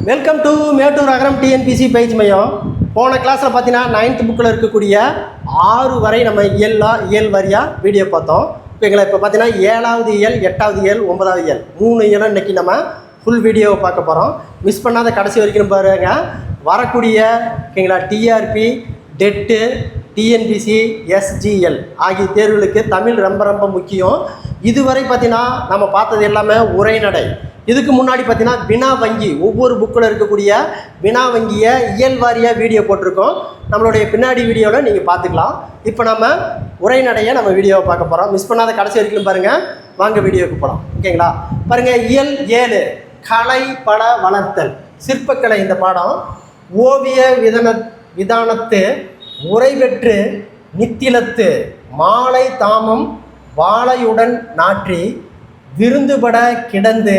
Welcome to Mettur Agaram TNPSC page மையம். போன கிளாஸில் பார்த்தீங்கன்னா 9th புக்கில் இருக்கக்கூடிய 6 வரை நம்ம இயல் வாரியாக வீடியோ பார்த்தோம். இப்போ பார்த்தீங்கன்னா 7வது இயல், 8வது இயல், 9வது இயல் 3 இயலும் இன்றைக்கி நம்ம ஃபுல் வீடியோவை பார்க்க போகிறோம். மிஸ் பண்ணாத கடைசி வரைக்கும் பாருங்க. வரக்கூடிய ஓகேங்களா டிஆர்பி, டெட்டு, டிஎன்பிசி, எஸ்ஜிஎல் ஆகிய தேர்வுகளுக்கு தமிழ் ரொம்ப ரொம்ப முக்கியம். இதுவரை பார்த்தீங்கன்னா நம்ம பார்த்தது எல்லாமே உரைநடை. இதுக்கு முன்னாடி பார்த்தீங்கன்னா வினா வங்கி, ஒவ்வொரு புக்கில் இருக்கக்கூடிய வினா வங்கியை இயல் வாரியாக வீடியோ போட்டிருக்கோம். நம்மளுடைய பின்னாடி வீடியோவில் நீங்கள் பார்த்துக்கலாம். இப்போ நம்ம உரைநடையை நம்ம வீடியோவை பார்க்க போகிறோம். மிஸ் பண்ணாத கடைசி வரைக்கும் பாருங்கள். வாங்க வீடியோவுக்கு போகலாம். ஓகேங்களா? பாருங்கள், இயல் 7 கலை பட வளர்த்தல், சிற்பக்கலை. இந்த பாடம் ஓவிய விதானத்து உரைபெற்று நித்திலத்து மாலை தாமம் வாழையுடன் நாற்றி விருந்துபட கிடந்து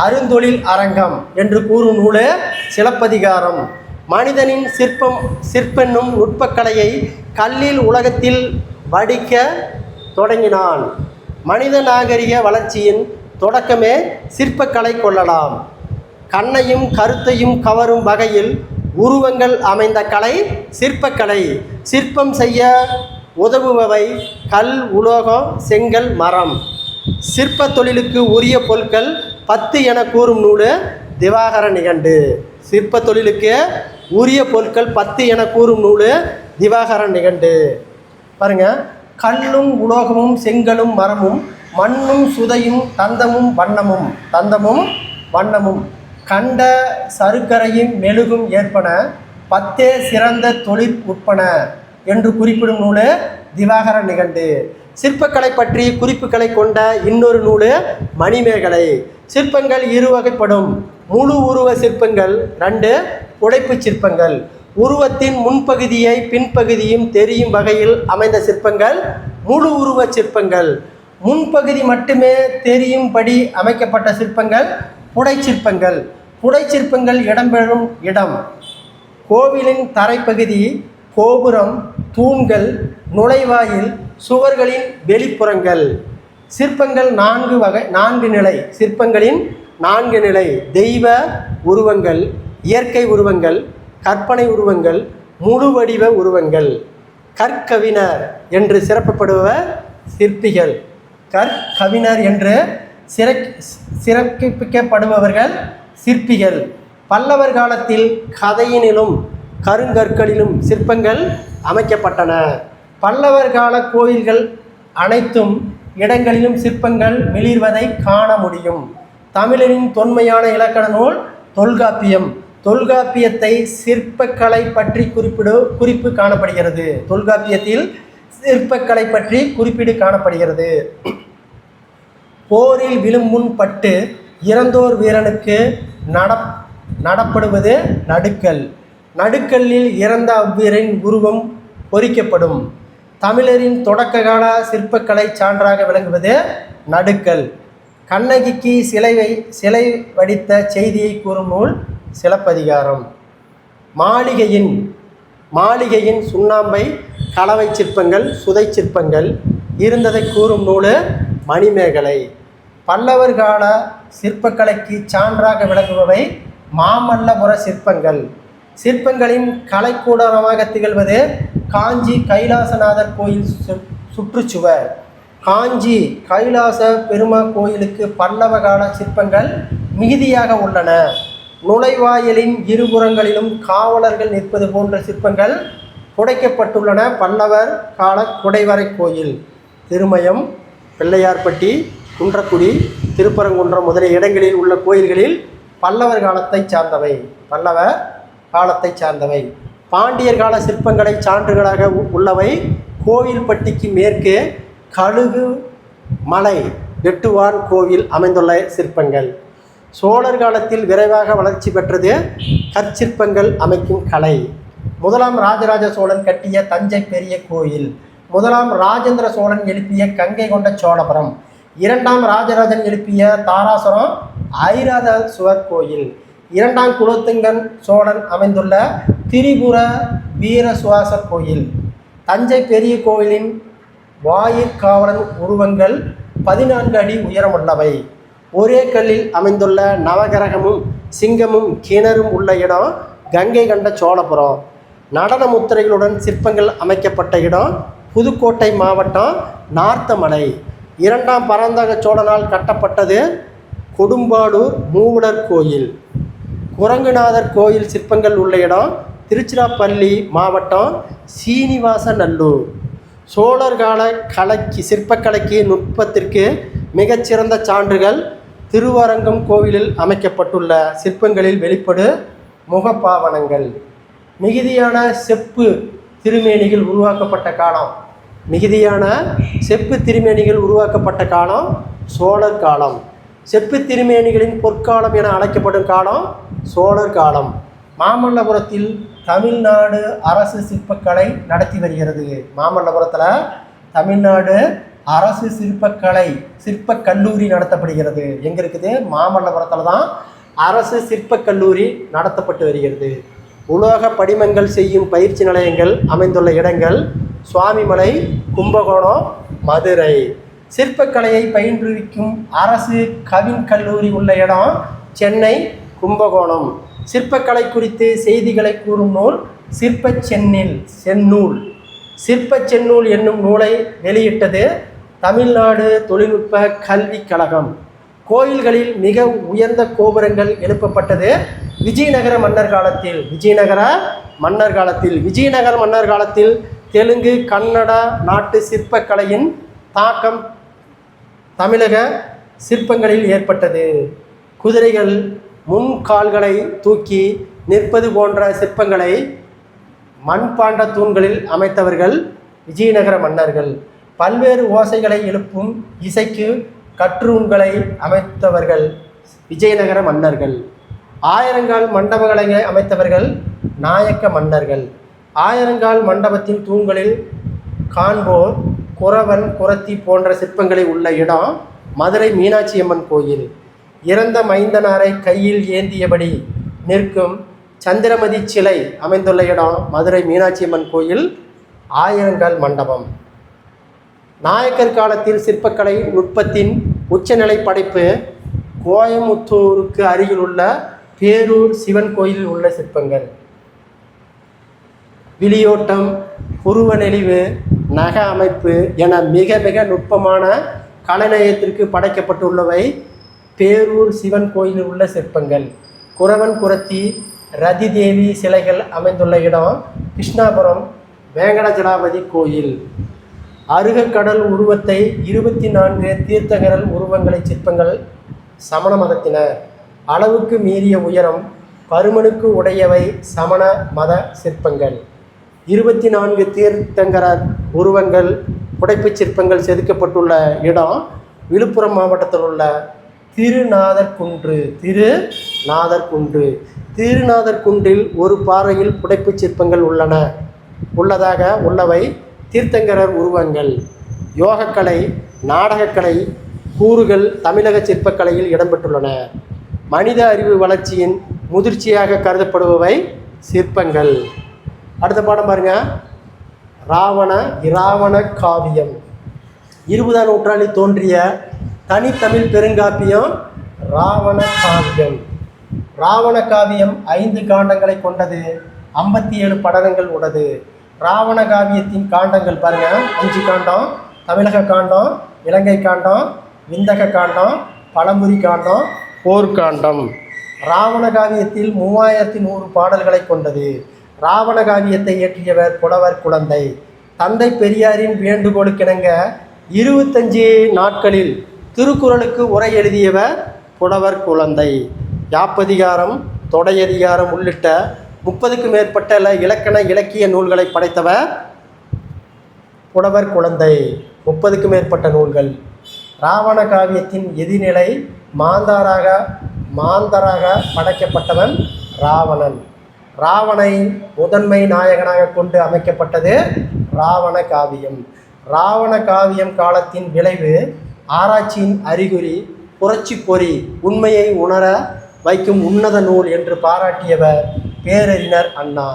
அருந்தொழில் அரங்கம் என்று கூறும் நூலே சிலப்பதிகாரம். மனிதனின் சிற்பென்னும் நுட்பக்கலையை கல்லில் உலகத்தில் வடிக்க தொடங்கினான். மனித நாகரிக வளர்ச்சியின் தொடக்கமே சிற்பக்கலை கொள்ளலாம். கண்ணையும் கருத்தையும் கவரும் வகையில் உருவங்கள் அமைந்த கலை சிற்பக்கலை. சிற்பம் செய்ய உதவுபவை கல், உலோகம், செங்கல், மரம். சிற்ப தொழிலுக்கு உரிய பொருட்கள் 10 என கூறும் நூல் திவாகர நிகண்டு. சிற்ப தொழிலுக்கு உரிய பொருட்கள் 10 என கூறும் நூல் திவாகர நிகண்டு. பாருங்க, கல்லும் உலோகமும் செங்கலும் மரமும் மண்ணும் சுதையும் தந்தமும் வண்ணமும் கண்ட சருக்கரையும் மெழுகும் ஏற்பன 10 சிறந்த தொழில் உட்பன என்று குறிப்பிடும் நூல் திவாகர நிகண்டு. சிற்பக்கலை பற்றி குறிப்புகளை கொண்ட இன்னொரு நூல் மணிமேகலை. சிற்பங்கள் 2 வகைப்படும். முழு உருவ சிற்பங்கள், 2 புடைப்பு சிற்பங்கள். உருவத்தின் முன்பகுதியை பின்பகுதியும் தெரியும் வகையில் அமைந்த சிற்பங்கள் முழு உருவ சிற்பங்கள். முன்பகுதி மட்டுமே தெரியும்படி அமைக்கப்பட்ட சிற்பங்கள் புடைச்சிற்பங்கள். புடைச்சிற்பங்கள் இடம்பெறும் இடம் கோவிலின் தரைப்பகுதி, கோபுரம், தூண்கள், நுழைவாயில், சுவர்களின் வெளிப்புறங்கள். சிற்பங்கள் 4 நிலை. சிற்பங்களின் 4 நிலை: தெய்வ உருவங்கள், இயற்கை உருவங்கள், கற்பனை உருவங்கள், முழு வடிவ உருவங்கள். கற்கவிஞர் என்று சிறப்பிக்கப்படுபவர் சிற்பிகள். கற்கவிஞர் என்று சிறப்பிக்கப்படுபவர்கள் சிற்பிகள். பல்லவர் காலத்தில் கதையினிலும் கருங்கற்களிலும் சிற்பங்கள் அமைக்கப்பட்டன. பல்லவர் கால கோயில்கள் அனைத்தும் இடங்களிலும் சிற்பங்கள் மிளிர்வதை காண முடியும். தமிழரின் தொன்மையான இலக்கண நூல் தொல்காப்பியம். தொல்காப்பியத்தை சிற்பக்கலை பற்றி குறிப்பு காணப்படுகிறது. தொல்காப்பியத்தில் சிற்பக்கலை பற்றி குறிப்பீடு காணப்படுகிறது. போரில் விழும்புண் பட்டு இறந்தோர் வீரனுக்கு நடப்படுவது நடுக்கல். நடுக்கல்லில் இறந்த அவ்வீரின் உருவம் பொறிக்கப்படும். தமிழரின் தொடக்க கால சிற்பக்கலை சான்றாக விளங்குவது நடுக்கல். கண்ணகிக்கு சிலை வடித்த செய்தியை கூறும் நூல் சிலப்பதிகாரம். மாளிகையின் சுண்ணாம்பை கலவை சிற்பங்கள், சுதை சிற்பங்கள் இருந்ததை கூறும் நூல் மணிமேகலை. பல்லவர் கால சிற்பக்கலைக்கு சான்றாக விளங்குபவை மாமல்லபுர சிற்பங்கள். சிற்பங்களின் கலைக்கூடமாக திகழ்வது காஞ்சி கைலாசநாதர் கோயில் சுற்றுச்சுவர். காஞ்சி கைலாச பெருமா கோயிலுக்கு பல்லவ கால சிற்பங்கள் மிகுதியாக உள்ளன. நுழைவாயிலின் இருபுறங்களிலும் காவலர்கள் நிற்பது போன்ற சிற்பங்கள் புடைக்கப்பட்டுள்ளன. பல்லவர் கால குடைவரை கோயில். திருமயம், பிள்ளையார்பட்டி, குன்றக்குடி, திருப்பரங்குன்றம் முதலிய இடங்களில் உள்ள கோயில்களில் பல்லவர் காலத்தை சார்ந்தவை. பாண்டியர் கால சிற்பங்களை சான்றுகளாக உள்ளவை கோவில்பட்டிக்கு மேற்கே கழுகு மலை வெட்டுவான் கோவில் அமைந்துள்ள சிற்பங்கள். சோழர் காலத்தில் விரைவாக வளர்ச்சி பெற்றது கற்சிற்பங்கள் அமைக்கும் கலை. 1ஆம் ராஜராஜ சோழன் கட்டிய தஞ்சை பெரிய கோயில். 1ஆம் ராஜேந்திர சோழன் எழுப்பிய கங்கை கொண்ட சோழபுரம். 2ஆம் ராஜராஜன் எழுப்பிய தாராசுரம் ஐராதசுவர் கோயில். 2ஆம் குலோத்துங்கன் சோழன் அமைந்துள்ள திரிபுர வீரசுவாசர் கோயில். தஞ்சை பெரிய கோவிலின் வாயிற்காவலன் உருவங்கள் 14 அடி உயரமுள்ளவை. ஒரே கல்லில் அமைந்துள்ள நவகிரகமும் சிங்கமும் கிணறும் உள்ள இடம் கங்கை கண்ட சோழபுரம். நடன முத்திரைகளுடன் சிற்பங்கள் அமைக்கப்பட்ட இடம் புதுக்கோட்டை மாவட்டம் நார்த்தமலை. இரண்டாம் பராந்தக சோழனால் கட்டப்பட்டது கொடும்பாளூர் மூவுடர் கோயில். குரங்குநாதர் கோயில் சிற்பங்கள் உள்ள இடம் திருச்சிராப்பள்ளி மாவட்டம் சீனிவாசநல்லூர். சோழர் கால சிற்பக்கலைக்கு நுட்பத்திற்கு மிகச்சிறந்த சான்றுகள் திருவரங்கம் கோவிலில் அமைக்கப்பட்டுள்ள சிற்பங்களில் வெளிப்படு முகப்பாவனங்கள். மிகுதியான செப்பு திருமேனிகள் உருவாக்கப்பட்ட காலம் சோழர் காலம். செப்பு திருமேனிகளின் பொற்காலம் என அழைக்கப்படும் காலம் சோழர் காலம். மாமல்லபுரத்தில் தமிழ்நாடு அரசு சிற்பக்கலை நடத்தி வருகிறது. மாமல்லபுரத்தில் தமிழ்நாடு அரசு சிற்பக் கல்லூரி நடத்தப்படுகிறது. எங்கே இருக்குது? மாமல்லபுரத்தில் தான் அரசு சிற்பக் கல்லூரி நடத்தப்பட்டு வருகிறது. உலோக படிமங்கள் செய்யும் பயிற்சி நிலையங்கள் அமைந்துள்ள இடங்கள் சுவாமிமலை, கும்பகோணம், மதுரை. சிற்பக்கலையை பயின்றுவிக்கும் அரசு கவின் கல்லூரி உள்ள இடம் சென்னை, கும்பகோணம். சிற்பக்கலை குறித்து செய்திகளை கூறும் நூல் சிற்பச் செந்நூல் என்னும் நூலை வெளியிட்டது தமிழ்நாடு தொழில்நுட்ப கல்விக் கழகம். கோயில்களில் மிக உயர்ந்த கோபுரங்கள் எழுப்பப்பட்டது விஜயநகர மன்னர் காலத்தில். தெலுங்கு, கன்னட நாட்டு சிற்பக்கலையின் தாக்கம் தமிழக சிற்பங்களில் ஏற்பட்டது. குதிரைகள் முன்கால்களை தூக்கி நிற்பது போன்ற சிற்பங்களை மண்பாண்ட தூண்களில் அமைத்தவர்கள் விஜயநகர மன்னர்கள். பல்வேறு ஓசைகளை எழுப்பும் இசைக்கு கற்றூன்களை அமைத்தவர்கள் விஜயநகர மன்னர்கள். ஆயிரங்கால் மண்டபங்களை அமைத்தவர்கள் நாயக்க மன்னர்கள். ஆயிரங்கால் மண்டபத்தின் தூண்களில் காண்போர் குறவன், குறத்தி போன்ற சிற்பங்களை உள்ள இடம் மதுரை மீனாட்சி அம்மன் கோயில். இறந்த மைந்தனாரை கையில் ஏந்தியபடி நிற்கும் சந்திரமதி சிலை அமைந்துள்ள இடம் மதுரை மீனாட்சி அம்மன் கோயில், ஆயிரங்கால் மண்டபம். நாயக்கர் காலத்தில் சிற்பக்கலை நுட்பத்தின் உச்சநிலை படைப்பு கோயமுத்தூருக்கு அருகில் உள்ள பேரூர் சிவன் கோயிலில் உள்ள சிற்பங்கள். விளியோட்டம், புருவ நெளிவு, நக அமைப்பு என மிக மிக நுட்பமான கலைநயத்திற்கு படைக்கப்பட்டுள்ளவை பேரூர் சிவன் கோயிலில் உள்ள சிற்பங்கள். குறவன், குறத்தி, ரதி தேவி சிலைகள் அமைந்துள்ள இடம் கிருஷ்ணாபுரம் வேங்கடஜலாபதி கோயில். அருகக்கடல் உருவத்தை 24 தீர்த்தகரல் உருவங்களை சிற்பங்கள் சமண மதத்தினர். அளவுக்கு மீறிய உயரம் பருமனுக்கு உடையவை சமண மத சிற்பங்கள். 24 தீர்த்தங்கரர் உருவங்கள் புடைப்புச் சிற்பங்கள் செதுக்கப்பட்டுள்ள இடம் விழுப்புரம் மாவட்டத்தில் உள்ள திருநாதர்குன்றில் ஒரு பாறையில் புடைப்புச் சிற்பங்கள் உள்ளவை தீர்த்தங்கரர் உருவங்கள். யோகக்கலை, நாடகக்கலை கூறுகள் தமிழக சிற்பக்கலையில் இடம்பெற்றுள்ளன. மனித அறிவு வளர்ச்சியின் முதிர்ச்சியாக கருதப்படுபவை சிற்பங்கள். அடுத்த பாடம் பாருங்க. இராவண காவியம். 20ஆம் நூற்றாண்டில் தோன்றிய தனித்தமிழ் பெருங்காப்பியம் இராவண காவியம் 5 காண்டங்களை கொண்டது. 57 படலங்கள் உள்ளது. இராவண காவியத்தின் காண்டங்கள் பாருங்க. 5 காண்டம்: தமிழக காண்டம், இலங்கை காண்டம், விந்தக காண்டம், பழம்புரி காண்டம், போர்க்காண்டம். இராவண காவியத்தில் 3100 பாடல்களை கொண்டது. இராவண காவியத்தை இயற்றியவர் புலவர் குழந்தை. தந்தை பெரியாரின் வேண்டுகோளுக்கிணங்க 25 நாட்களில் திருக்குறளுக்கு உரை எழுதியவர் புலவர் குழந்தை. யாப்பதிகாரம், தொடையதிகாரம் உள்ளிட்ட 30க்கும் மேற்பட்ட இலக்கண இலக்கிய நூல்களை படைத்தவர் புலவர் குழந்தை. 30க்கும் மேற்பட்ட நூல்கள். இராவண காவியத்தின் எதிர்நிலை மாந்தராக படைக்கப்பட்டவன் இராவணன். இராவணை முதன்மை நாயகனாக கொண்டு அமைக்கப்பட்டது இராவண காவியம். இராவண காவியம் காலத்தின் விளைவு, ஆராய்ச்சியின் அறிகுறி, புரட்சி பொறி, உண்மையை உணர வைக்கும் உன்னத நூல் என்று பாராட்டியவர் பேரறிஞர் அண்ணா.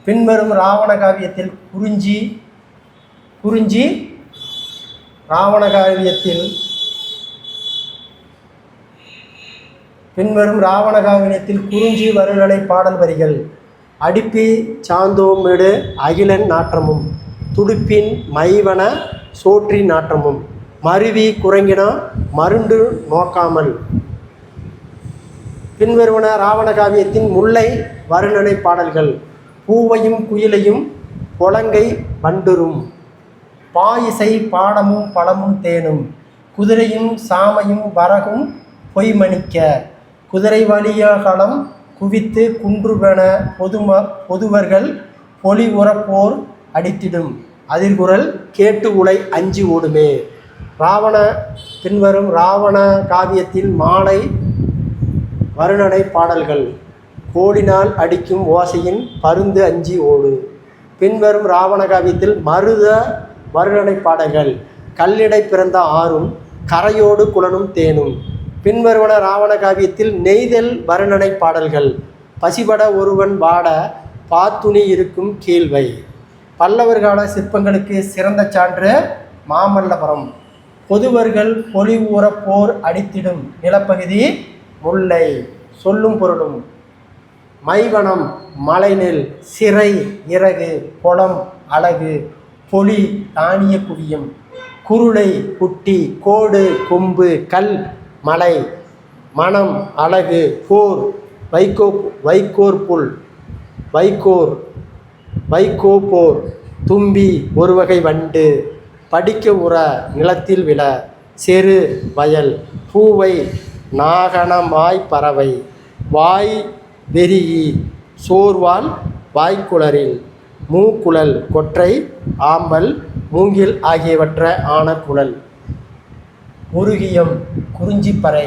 பின்வரும் இராவண காவியத்தில் பின்வரும் ராவண காவியத்தில் குறிஞ்சி வருணனை பாடல் வரிகள். அடிப்பி சாந்தோமிடு அகிலன் நாற்றமும் துடுப்பின் மைவன சோற்றி நாற்றமும் மருவி குரங்கினா மருண்டு நோக்காமல். பின்வருவன ராவண காவியத்தின் முல்லை வருணனை பாடல்கள். பூவையும் குயிலையும் பொலங்கை வண்டுரும் பாயிசை பாடமும் பழமும் தேனும் குதிரையும் சாமையும் வரகும் பொய்மணிக்க குதிரை வலியகலம் குவித்து குன்றுவென பொதுவர்கள் பொலி உறப்போர் அடித்திடும் அதிர்குரல் கேட்டு உலை அஞ்சி ஓடுமே. பின்வரும் ராவண காவியத்தின் மாலை வருணனை பாடல்கள். கோடினால் அடிக்கும் ஓசையின் பருந்து அஞ்சி ஓடு. பின்வரும் ராவண காவியத்தில் மருத வருணனை பாடல்கள். கல்லிடை பிறந்த ஆறும் கரையோடு குளனும் தேனும். பின்வருவன ராவண காவியத்தில் நெய்தல் வருணனை பாடல்கள். பசிபட ஒருவன் வாட பாத்துணி இருக்கும் கீழ்வை. பல்லவர் கால சிற்பங்களுக்கு சிறந்த சான்று மாமல்லபுரம். பொதுவர்கள் பொலிவுற போர் அடித்திடும் நிலப்பகுதி முல்லை. சொல்லும் பொருளும். மைவனம் மலைநெல் சிறை இறகு பொலம் அழகு பொலி தானிய குவியம் குருளை குட்டி கோடு கொம்பு கல் மலை மனம் அழகு போர் வைக்கோர் புல் வைக்கோ போர் தும்பி ஒரு வகை வண்டு படிக்க உற நிலத்தில் விழ செரு வயல் பூவை நாகனமாய் பறவை வாய் வெறியி சோர்வால் வாய்க்குளரில் மூக்குழல் கொற்றை ஆம்பல் மூங்கில் ஆகியவற்ற ஆன குழல். முருகியம் குறிஞ்சிப்பறை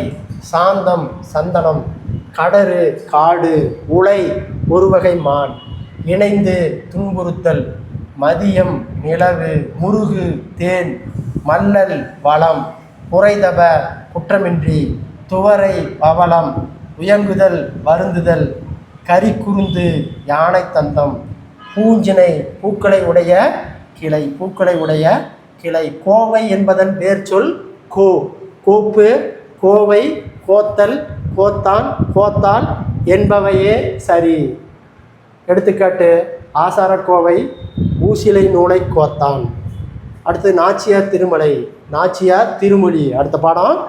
சாந்தம் சந்தனம் கடறு காடு உலை ஒருவகை மான் இணைந்து துன்புறுத்தல் மதியம் நிலவு முருகு தேன் மல்லல் வளம் குறைதப குற்றமின்றி துவரை பவளம் உயங்குதல் வருந்துதல் கரிக்குருந்து யானை தந்தம் பூஞ்சினை பூக்களை உடைய கிளை. கோவை என்பதன் வேர்ச்சொல் கோப்பு கோவை கோத்தல் கோத்தான் கோத்தால் என்பவையே சரி. எடுத்துக்காட்டு ஆசாரக்கோவை ஊசிலை நூலை கோத்தான். அடுத்து நாச்சியார் திருமொழி அடுத்த பாடம்.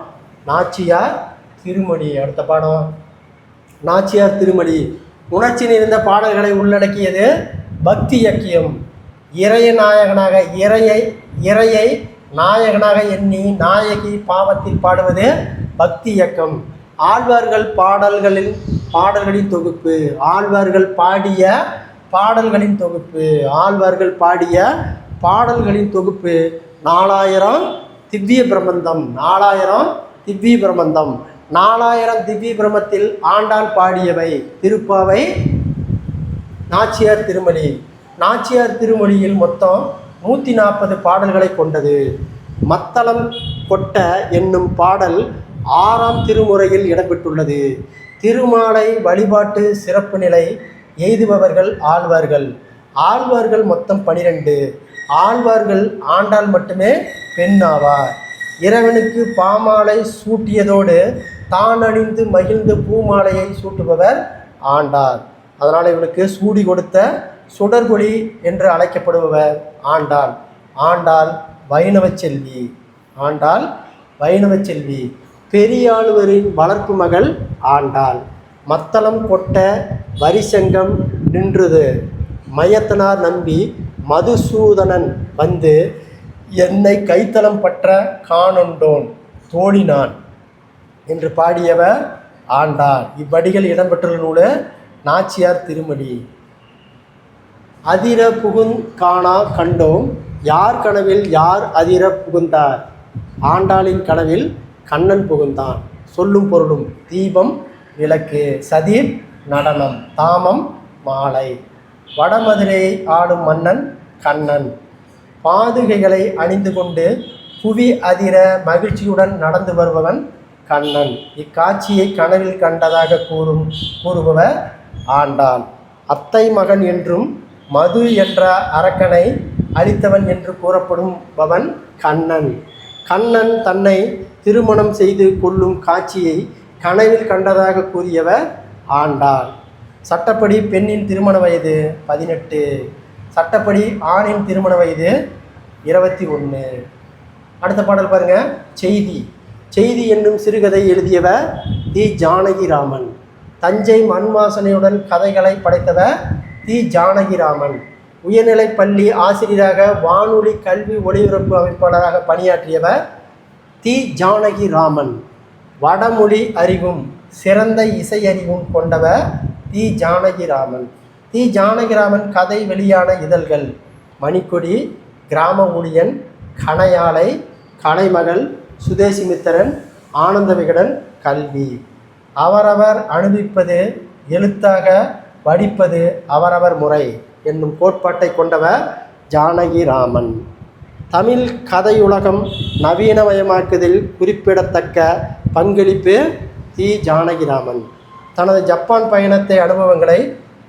நாச்சியார் திருமொழி உணர்ச்சி நிறைந்த பாடல்களை உள்ளடக்கியது. பக்தி இலக்கியம். இறையை நாயகனாக எண்ணி நாயகி பாவத்தில் பாடுவது பக்தி இயக்கம். ஆழ்வார்கள் பாடல்களின் தொகுப்பு. ஆழ்வார்கள் பாடிய பாடல்களின் தொகுப்பு. 4000 திவ்ய பிரபந்தம். 4000 திவ்ய பிரமத்தில் ஆண்டாள் பாடியவை திருப்பாவை நாச்சியார் திருமொழியில் மொத்தம் 140 பாடல்களை கொண்டது. மத்தளம் கொட்ட என்னும் பாடல் 6ஆம் திருமுறையில் இடம்பெற்றுள்ளது. திருமாலை வழிபாட்டு சிறப்பு நிலை எய்துபவர்கள் ஆழ்வார்கள் மொத்தம் 12. ஆழ்வார்கள் ஆண்டாள் மட்டுமே பெண் ஆவார். இறைவனுக்கு பாமாலை சூட்டியதோடு தான் அணிந்து மகிழ்ந்து பூமாலையை சூட்டுபவர் ஆண்டாள். அதனால் இவனுக்கு சூடி கொடுத்த சுடர்கொடி என்று அழைக்கப்படுபவர் ஆண்டாள் வைணவ செல்வி. பெரியாளுவரின் வளர்ப்பு மகள் ஆண்டாள். மத்தளம் கொட்ட வரிசங்கம் நின்றது மையத்தனார் நம்பி மதுசூதனன் வந்து என்னை கைத்தளம் பற்ற காணொண்டோன் தோழினான் என்று பாடியவர் ஆண்டாள். இவ்வடிகள் இடம்பெற்றுள்ள நூல் நாச்சியார் திருமொழி. அதிர காணா கண்டோம் யார் கனவில் யார் அதிர புகுந்தார். ஆண்டாளின் கனவில் கண்ணன் புகுந்தான். சொல்லும் பொருளும். தீபம் விளக்கு சதிர் நடனம் தாமம் மாலை. வடமதுரை ஆடும் மன்னன் கண்ணன். பாதுகைகளை அணிந்து கொண்டு புவி அதிர மகிழ்ச்சியுடன் நடந்து வருபவன் கண்ணன். இக்காட்சியை கனவில் கண்டதாக கூறுபவர் ஆண்டாள். அத்தை மகன் என்றும் மது என்ற அரக்கனை அழித்தவன் என்று கூறப்படுபவன் கண்ணன். கண்ணன் தன்னை திருமணம் செய்து கொள்ளும் காட்சியை கனவில் கண்டதாக கூறியவர் ஆண்டாள். சட்டப்படி பெண்ணின் திருமண வயது 18. சட்டப்படி ஆணின் திருமண வயது 21. அடுத்த பாடல் பாருங்க. செய்தி. செய்தி என்னும் சிறுகதை எழுதியவர் தி. ஜானகிராமன். தஞ்சை மண்வாசனையுடன் கதைகளை படைத்தவர் தி. ஜானகிராமன். உயர்நிலைப் பள்ளி ஆசிரியராக வானொலி கல்வி ஒளிபரப்பு அமைப்பாளராக பணியாற்றியவர் தி. ஜானகிராமன். வடமொழி அறிவும் சிறந்த இசை அறிவும் கொண்டவர் தி. ஜானகிராமன். தி. ஜானகிராமன் கதை வெளியான இதழ்கள் மணிக்கொடி, கிராம ஊழியன், கணையாளை, கலைமகள், சுதேசிமித்திரன், ஆனந்த விகடன், கல்வி. அவரவர் அனுபவிப்பது எழுத்தாக, படிப்பது அவரவர் முறை என்னும் கோட்பாட்டை கொண்டவர் ஜானகிராமன். தமிழ் கதையுலகம் நவீனமயமாக்குவதில் குறிப்பிடத்தக்க பங்களிப்பு தி. ஜானகிராமன். தனது ஜப்பான் பயணத்தை அனுபவங்களை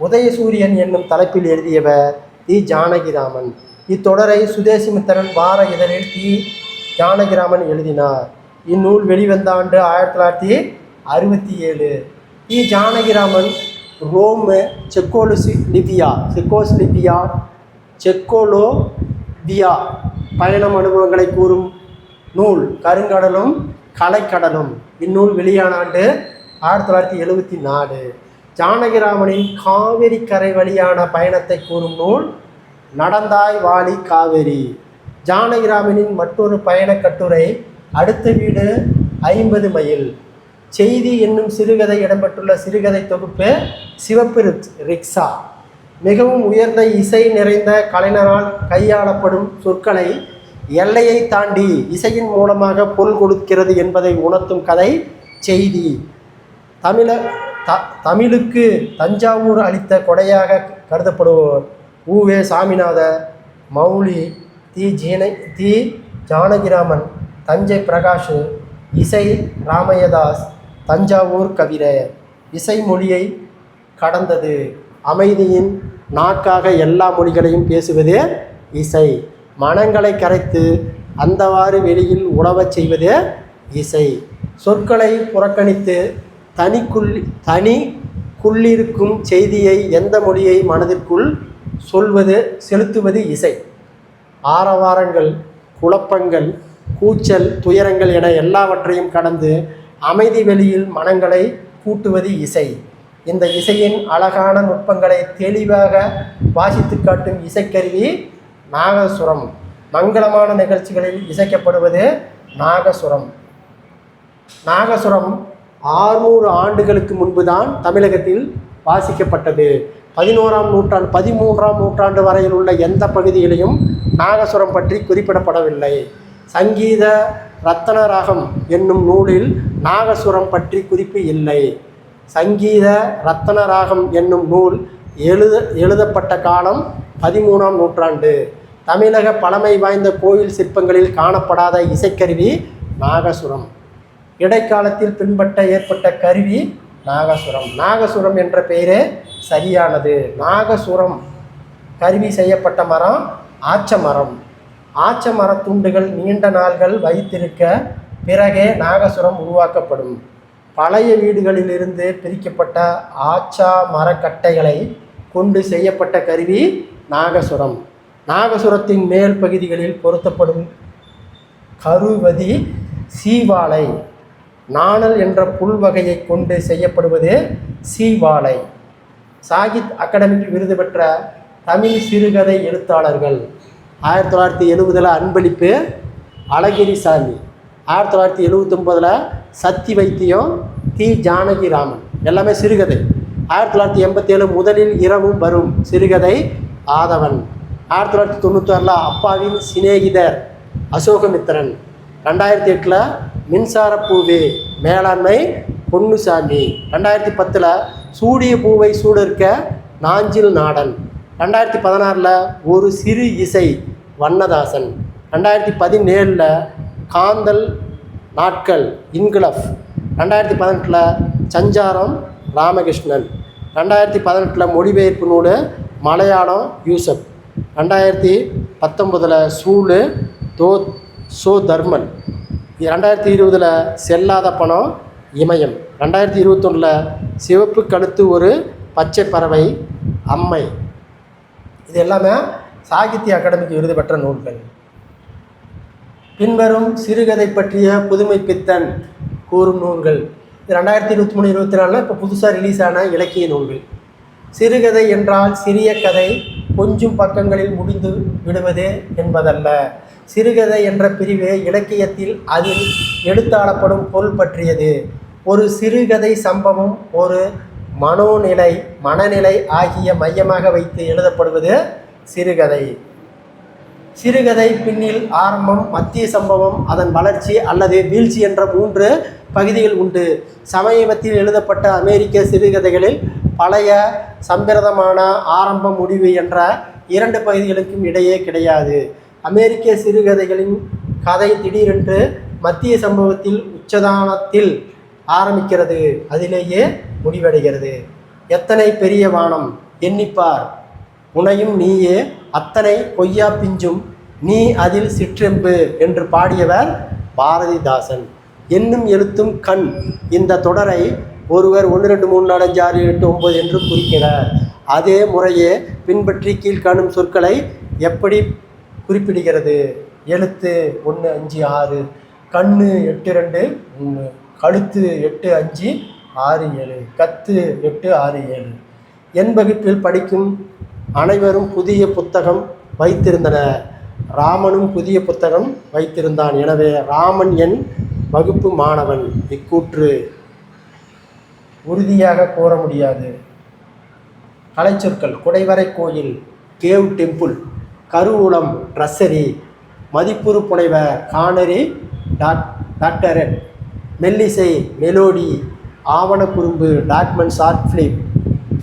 உதயசூரியன் என்னும் தலைப்பில் எழுதியவர் தி. ஜானகிராமன். இத்தொடரை சுதேசிமித்திரன் வார இதழில் தி. ஜானகிராமன் எழுதினார். இந்நூல் வெளிவந்த ஆண்டு 1967. தி. ஜானகிராமன் ரோம், செக்கோலோவியா பயணம் அனுபவங்களை கூறும் நூல் கருங்கடலும் கலைக்கடலும். இந்நூல் வெளியான ஆண்டு 1974. ஜானகிராமனின் காவிரி கரை வழியான பயணத்தை கூறும் நூல் நடந்தாய் வாலி காவேரி. ஜானகிராமனின் மற்றொரு பயணக் கட்டுரை அடுத்த வீடு 50 மைல். செய்தி என்னும் சிறுகதை இடம்பெற்றுள்ள சிறுகதை தொகுப்பு சிவப்பு ரிக்ஷா. மிகவும் உயர்ந்த இசை நிறைந்த கலைஞரால் கையாளப்படும் சொற்களை எல்லையை தாண்டி இசையின் மூலமாக பொருள் கொடுக்கிறது என்பதை உணர்த்தும் கதை செய்தி. தமிழுக்கு தஞ்சாவூர் அளித்த கொடையாக கருதப்படுவோர் உவே. சாமிநாதர், மௌலி, தி. ஜானகிராமன், தஞ்சை பிரகாஷ், இசை ராமையதாஸ், தஞ்சாவூர் கவிஞர். இசை மொழியை கடந்தது. அமைதியின் நாக்காக எல்லா மொழிகளையும் பேசுவது இசை. மனங்களை கரைத்து அந்தவாறு வெளியில் உழவச் செய்வது இசை. சொற்களை புறக்கணித்து தனிக்குள்ளிருக்கும் செய்தியை எந்த மொழியை மனதிற்குள் செலுத்துவது இசை. ஆரவாரங்கள், குழப்பங்கள், கூச்சல், துயரங்கள் என எல்லாவற்றையும் கடந்து அமைதி வெளியில் மனங்களை கூட்டுவது இசை. இந்த இசையின் அழகான நுட்பங்களை தெளிவாக வாசித்து காட்டும் இசைக்கருவி நாகசுரம். மங்களமான நிகழ்ச்சிகளில் இசைக்கப்படுவது நாகசுரம். நாகசுரம் 600 ஆண்டுகளுக்கு முன்புதான் தமிழகத்தில் வாசிக்கப்பட்டது. 13ஆம் நூற்றாண்டு வரையில் உள்ள எந்த பகுதியிலையும் நாகசுரம் பற்றி குறிப்பிடப்படவில்லை. சங்கீத ரத்தனராகம் என்னும் நூலில் நாகசுரம் பற்றி குறிப்பு இல்லை. சங்கீத ரத்தனராகம் என்னும் நூல் எழுதப்பட்ட காலம் 13ஆம் நூற்றாண்டு. தமிழக பழமை வாய்ந்த கோயில் சிற்பங்களில் காணப்படாத இசைக்கருவி நாகசுரம். இடைக்காலத்தில் ஏற்பட்ட கருவி நாகசுரம். நாகசுரம் என்ற பெயரே சரியானது. நாகசுரம் கருவி செய்யப்பட்ட மரம் ஆச்சமரம். ஆச்சமர துண்டுகள் நீண்ட நாள்கள் வைத்திருக்க பிறகே நாகசுரம் உருவாக்கப்படும். பழைய வீடுகளிலிருந்து பிரிக்கப்பட்ட ஆச்சா மரக்கட்டைகளை கொண்டு செய்யப்பட்ட கருவி நாகசுரம். நாகசுரத்தின் மேல் பகுதிகளில் பொருத்தப்படும் கருவதி சீவாழை. நாணல் என்ற புல் வகையை கொண்டு செய்யப்படுவது சீவாழை. சாகித் அகாடமிக்கு விருது பெற்ற தமிழ் சிறுகதை எழுத்தாளர்கள் 1970 அன்பளிப்பு அழகிரிசாமி, 1979 சத்தி வைத்தியம், தி. ஜானகிராமன். எல்லாமே சிறுகதை. 1987 முதலில் இரவும் வரும் சிறுகதை ஆதவன். 1996 அப்பாவின் சிநேகிதர் அசோகமித்திரன். 2008 மின்சார பூவே மேலாண்மை பொன்னுசாமி. 2010 சூடிய பூவை சூடர்க்க நாஞ்சில் நாடன். 2016 ஒரு சிறு இசை வண்ணதாசன். 2017 காந்தல் நாட்கள் இன்குலஃப். 2018 சஞ்சாரம் ராமகிருஷ்ணன். 2018 மொழிபெயர்ப்பு நூல் மலையாளம் யூசப். 2019 சூலு சோ தர்மன். 2020 செல்லாத பணம் இமயம். 2021 சிவப்பு கழுத்து ஒரு பச்சை பறவை அம்மை. இது எல்லாமே சாகித்ய அகாடமிக்கு விருது பெற்ற நூல்கள். பின்வரும் சிறுகதை பற்றிய புதுமை பித்தன் கூறும் நூல்கள். இது 2023-24 இப்போ புதுசாக ரிலீஸ் ஆன இலக்கிய நூல்கள். சிறுகதை என்றால் சிறிய கதை கொஞ்சம் பக்கங்களில் முடிந்து விடுவது என்பதல்ல. சிறுகதை என்ற பிரிவு இலக்கியத்தில் அதில் எடுத்தாளப்படும் பொருள் பற்றியது. ஒரு சிறுகதை சம்பவம் ஒரு மனநிலை ஆகிய மையமாக வைத்து எழுதப்படுவது சிறுகதை. சிறுகதை பின்னில் ஆரம்பம், மத்திய சம்பவம், அதன் வளர்ச்சி அல்லது வீழ்ச்சி என்ற 3 பகுதிகள் உண்டு. சமீபத்தில் எழுதப்பட்ட அமெரிக்க சிறுகதைகளில் பழைய சம்பிரதமான ஆரம்பம் முடிவு என்ற 2 பகுதிகளுக்கும் இடையே கிடையாது. அமெரிக்க சிறுகதைகளின் கதை திடீரென்று மத்திய சம்பவத்தில் உச்சதானத்தில் ஆரம்பிக்கிறது, அதிலேயே முடிவடைகிறது. எத்தனை பெரிய வானம் எண்ணிப்பார், உனையும் நீயே அத்தனை கொய்யா பிஞ்சும் நீ அதில் சிற்றெம்பு என்று பாடியவர் பாரதிதாசன். எண்ணும் எழுத்தும் கண் இந்த தொடரை ஒருவர் 1 2 3 4 5 6 7 8 9 என்று குறிக்கிறார். அதே முறையே பின்பற்றி கீழ்காணும் சொற்களை எப்படி குறிப்பிடுகிறது? எழுத்து 1 5 6, கண்ணு 8 2 3, கழுத்து 8 5 6 7, கத்து 8 6 7. என் வகுப்பில் படிக்கும் அனைவரும் புதிய புத்தகம் வைத்திருந்தனர். ராமனும் புதிய புத்தகம் வைத்திருந்தான். எனவே ராமன் என் வகுப்பு மாணவன். இக்கூற்று உறுதியாக கூற முடியாது. கலைச்சொற்கள்: குடைவரை கோயில், கேவ் டெம்பிள், கருவூலம், ட்ரஸ்ஸரி, மதிப்புறு புனைவர், கானரி, டாக்டரேட், மெல்லிசை, மெலோடி, ஆவணக்குறும்பு, டாக்குமெண்ட், ஷார்ட் ஃபிலிம்,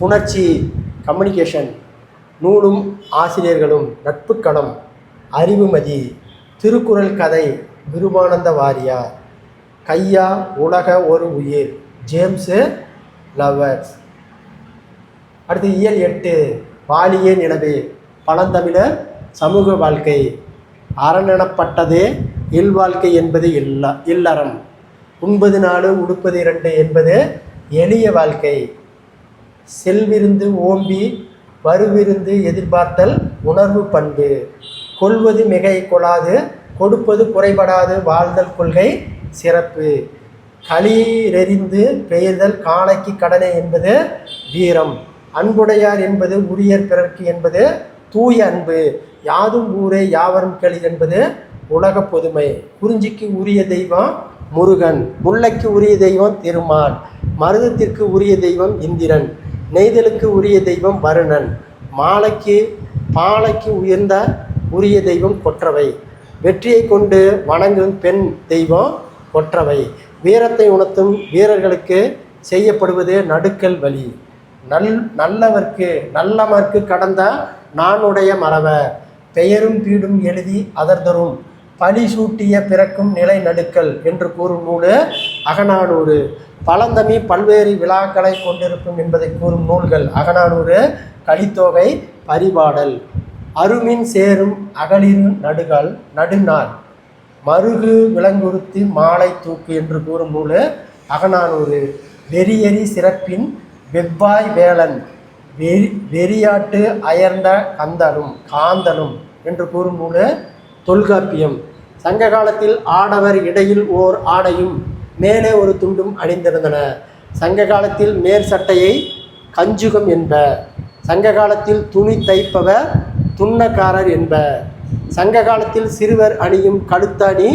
புணர்ச்சி, கம்யூனிகேஷன், நூலும் ஆசிரியர்களும், நட்புக்கடம், அறிவுமதி, திருக்குறள் கதை, கிருபானந்த வாரியார், கையா உலக ஒரு உயிர், ஜேம்ஸு லவர்ஸ். அடுத்து இயல் 8 வாலியே நிலவே, பழந்தமிழர் சமூக வாழ்க்கை. அரணெனப்பட்டதே இல்வாழ்க்கை என்பது இல்லறம். உண்பது 4 உடுப்பது 2 என்பது எளிய வாழ்க்கை. செல்விருந்து ஓம்பி வருவிருந்து எதிர்பார்த்தல் உணர்வு பண்பு. கொள்வது மிகை கொள்ளாது கொடுப்பது குறைபடாது வாழ்தல் கொள்கை சிறப்பு. களீரெறிந்து பெயர்தல் காளைக்கு கடனை என்பது வீரம். அன்புடையார் என்பது உரியர் பிறர்க்கு என்பது தூய அன்பு. யாதும் ஊரே யாவரும் கேளீர் என்பது உலக பொதுமை. குறிஞ்சிக்கு உரிய தெய்வம் முருகன், முல்லைக்கு உரிய தெய்வம் திருமால், மருதத்திற்கு உரிய தெய்வம் இந்திரன், நெய்தலுக்கு உரிய தெய்வம் வருணன், பாலைக்கு உயர்ந்த உரிய தெய்வம் கொற்றவை, வெற்றியை கொண்டு வணங்கும் பெண் தெய்வம் கொற்றவை, வீரத்தை உணர்த்தும் வீரர்களுக்கு செய்யப்படுவது நடுக்கல் வழி, நல்லமர்க்கு கடந்த நானுடைய மறவர், பெயரும் பீடும் எழுதி அதர்தரும் பழி சூட்டிய பிறக்கும் நிலை நடுக்கல் என்று கூறும் நூல் அகநானூறு. பழந்தமி பல்வேறு விழாக்களை கொண்டிருக்கும் என்பதை கூறும் நூல்கள் அகநானூறு, கலித்தொகை, பரிபாடல். அருமின் சேரும் அகலிரு நடுநாள், மருகு விலங்குறுத்தி மாலை தூக்கு என்று கூறும் நூல் அகநானூறு. வெறியறி சிறப்பின் வெவ்வாய் வேளன், வெறியாட்டு அயர்ந்த காந்தலும் என்று கூறும் நூல் தொல்காப்பியம். சங்க காலத்தில் ஆடவர் இடையில் ஓர் ஆடையும் மேலே ஒரு துண்டும் அணிந்திருந்தன. சங்க காலத்தில் மேற் சட்டையை கஞ்சுகம் என்ப. சங்க காலத்தில் துணி தைப்பவர் துண்ணக்காரர் என்ப. சங்க காலத்தில் சிறுவர் அணியும் கழுத்தணி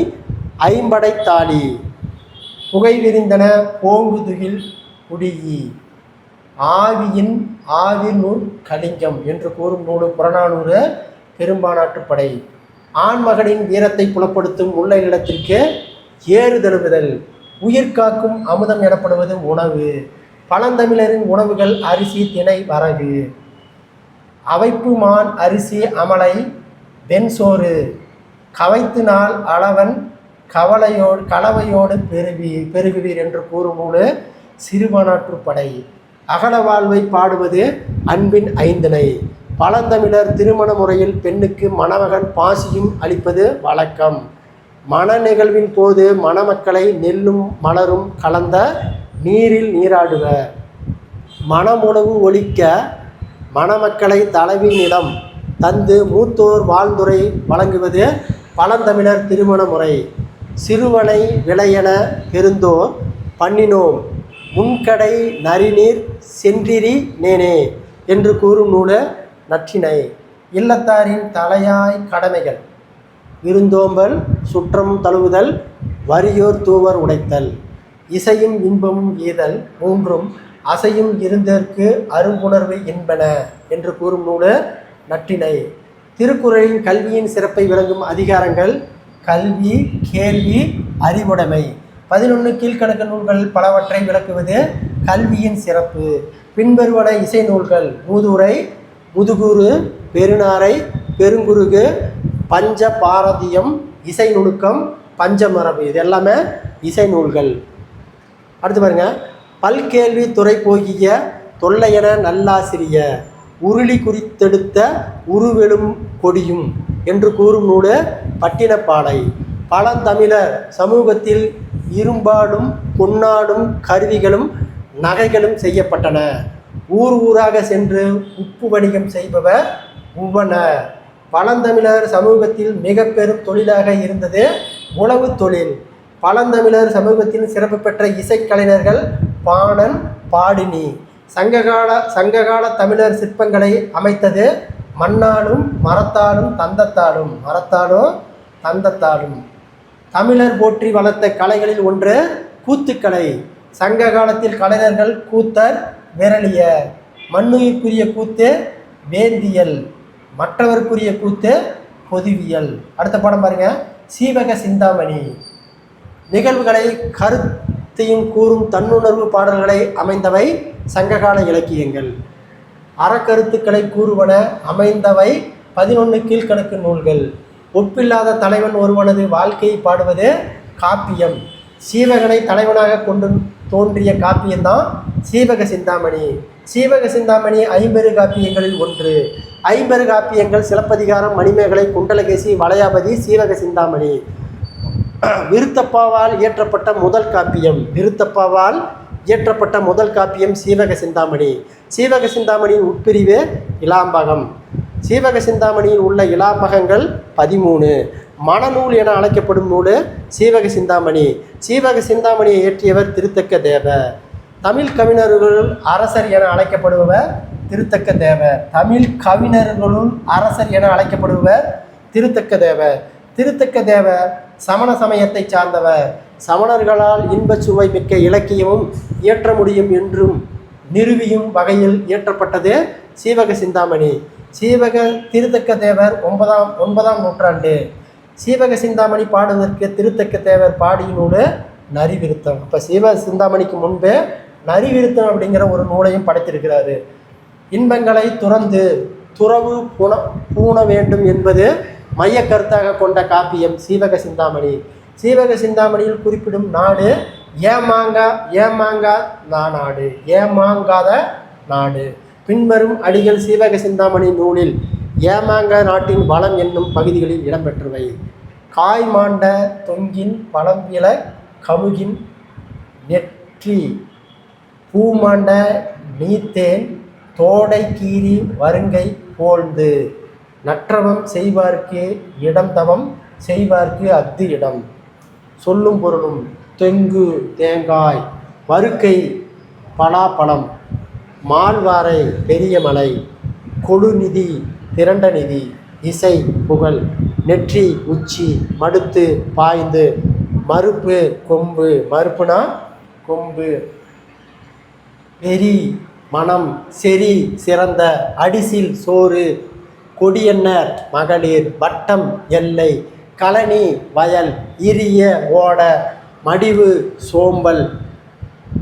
ஐம்படைத்தாளி. புகை விரிந்தன போங்குதுகில் குடியி, ஆவியின் ஆவிர்நூல் கலிங்கம் என்று கூறும் நூல் புறநானூறு, பெரும்பானாற்றுப்படை. ஆண்மகனின் வீரத்தை புலப்படுத்தும் முல்லை நிலத்திற்கு ஏறு தழுவுதல். உயிர் காக்கும் அமுதம் எனப்படுவது உணவு. பழந்தமிழரின் உணவுகள் அரிசி, திணை, வரகு. அவைப்பு மான் அரிசி அமலை வெண்சோறு. கவைத்து நாள் அளவன் கலவையோடு பெருகுவீர் என்று கூறும் நூல் சிறுபானாற்றுப்படை. அகல வாழ்வை பாடுவது அன்பின் ஐந்திணை. பழந்தமிழர் திருமண முறையில் பெண்ணுக்கு மணமகன் பாசியும் அளிப்பது வழக்கம். மண நிகழ்வின் போது மணமக்களை நெல்லும் மலரும் கலந்த நீரில் நீராடுவ. மணமுணவு ஒழிக்க மணமக்களை தலைவி நிலம் தந்து மூத்தோர் வாழ்ந்துரை வழங்குவது பழந்தமிழர் திருமண முறை. சிறுவனை விளையென பெருந்தோர் பண்ணினோம் முன்கடை நரிநீர் சென்றிரி நேனே என்று கூறும் நூல் நற்றிணை. இல்லத்தாரின் தலையாய் கடமைகள் விருந்தோம்பல், சுற்றம் தழுவுதல், வறியோர் தூவர் உடைத்தல், இசையும் இன்பமும் ஈதல், மூன்றும் அசையும் இருந்தற்கு அரும்புணர்வு என்பன என்று கூறும் நூல் நற்றிணை. திருக்குறளின் கல்வியின் சிறப்பை விளங்கும் அதிகாரங்கள் கல்வி, கேள்வி, அறிவுடைமை. 11 கீழ்க்கணக்கு நூல்கள் பலவற்றை விளக்குவது கல்வியின் சிறப்பு. பின்வருவன இசை நூல்கள்: மூதுரை, முதுகுறு, பெருநாரை, பெருங்குருகு, பஞ்ச பாரதியம், இசை நுணுக்கம், பஞ்சமரபு. இது எல்லாமே இசை நூல்கள். அடுத்து பாருங்க, பல்கேள்வி துறை போகிய தொல்லையென நல்லாசிரிய உருளி குறித்தெடுத்த உருவெழும் கொடியும் என்று கூறும் நூல் பட்டினப்பாலை. பழந்தமிழர் சமூகத்தில் இரும்பாடும் பொன்னாடும் கருவிகளும் நகைகளும் செய்யப்பட்டன. ஊர் ஊராக சென்று உப்பு வணிகம் செய்பவர் உவன. பழந்தமிழர் சமூகத்தில் மிக பெரும் தொழிலாக இருந்தது உழவு தொழில். பழந்தமிழர் சமூகத்தில் சிறப்பு பெற்ற இசைக்கலைஞர்கள் பாணன், பாடினி. சங்ககால தமிழர் சிற்பங்களை அமைத்தது மண்ணாலும் மரத்தாலும் தந்தத்தாலும். தமிழர் போற்றி வளர்த்த கலைகளில் ஒன்று கூத்துக்கலை. சங்க காலத்தில் கலைஞர்கள் கூத்தர், விரலியர். மண்ணுயிர்க்குரிய கூத்து வேந்தியல், மற்றவருக்குரிய கூத்து பொதுவியல். அடுத்த பாடம் பாருங்க, சீவக சிந்தாமணி. நிகழ்வுகளை கருத்தையும் கூறும் தன்னுணர்வு பாடல்களை அமைந்தவை சங்ககால இலக்கியங்கள். அறக்கருத்துக்களை கூறுவன அமைந்தவை 11 கீழ்க்கணக்கு நூல்கள். ஒப்பில்லாத தலைவன் ஒருவனது வாழ்க்கையை பாடுவது காப்பியம். சீவகனை தலைவனாக கொண்டு தோன்றிய காப்பியம்தான் சீவக சிந்தாமணி. சீவக சிந்தாமணி 50 காப்பியங்களில் ஒன்று. 50 காப்பியங்கள் சிலப்பதிகாரம், மணிமேகலை, குண்டலகேசி, வளையாபதி, சீவக சிந்தாமணி. விருத்தப்பாவால் இயற்றப்பட்ட முதல் காப்பியம் சீவக சிந்தாமணி. சீவக சிந்தாமணியின் உட்பிரிவு இலாம்பகம். சீவக சிந்தாமணியில் உள்ள இலாம்பகங்கள் 13. மணநூல் என அழைக்கப்படும் நூல் சீவக சிந்தாமணி. சீவக சிந்தாமணியை இயற்றியவர் திருத்தக்க தேவர். தமிழ் கவிஞர்களுள் அரசர் என அழைக்கப்படுபவர் திருத்தக்க தேவர். திருத்தக்க தேவர் சமண சமயத்தை சார்ந்தவர். சமணர்களால் இன்பச் சுவை மிக்க இலக்கியமும் இயற்ற முடியும் என்றும் நிறுவியும் வகையில் இயற்றப்பட்டது சீவக சிந்தாமணி. திருத்தக்க தேவர் 9ஆம் நூற்றாண்டு. சீவக சிந்தாமணி பாடுவதற்கு திருத்தக்க தேவர் பாடிய நூல் நரிவிருத்தம். அப்போ சீவக சிந்தாமணிக்கு முன்பே நரிவிருத்தம் அப்படிங்கிற ஒரு நூலையும் படைத்திருக்கிறாரு. இன்பங்களை துறந்து துறவு பூண வேண்டும் என்பது மைய கருத்தாக கொண்ட காப்பியம் சீவக சிந்தாமணி. சீவக சிந்தாமணியில் குறிப்பிடும் நாடு ஏமாங்காத நாடு. பின்வரும் அடிகள் சீவக சிந்தாமணி நூலில் ஏமாங்க நாட்டின் வளம் என்னும் பகுதிகளில் இடம்பெற்றவை: காய் மாண்ட தொங்கின் பழம்பில கமுகின் நெற்றி, பூமாண்ட நீத்தேன் தோடை கீறி வருங்கை போழ்ந்து, நற்றவம் செய்வார்க்கு இடம் தவம் செய்வார்க்கு அஃது இடம். சொல்லும் பொருளும்: தெங்கு தேங்காய், வருக்கை பலாப்பழம், மால்வாரை பெரிய மலை, கொழுநிதி திரண்ட நிதி, இசை புகழ், நெற்றி உச்சி, மடுத்து பாய்ந்து, மறுப்பு கொம்பு, மறுப்புனா கொம்பு, வெறி மனம், செறி சிறந்த, அடிசில் சோறு, கொடியன்னர் மகளிர், வட்டம் எல்லை, கழனி வயல், இரிய ஓட, மடிவு சோம்பல்,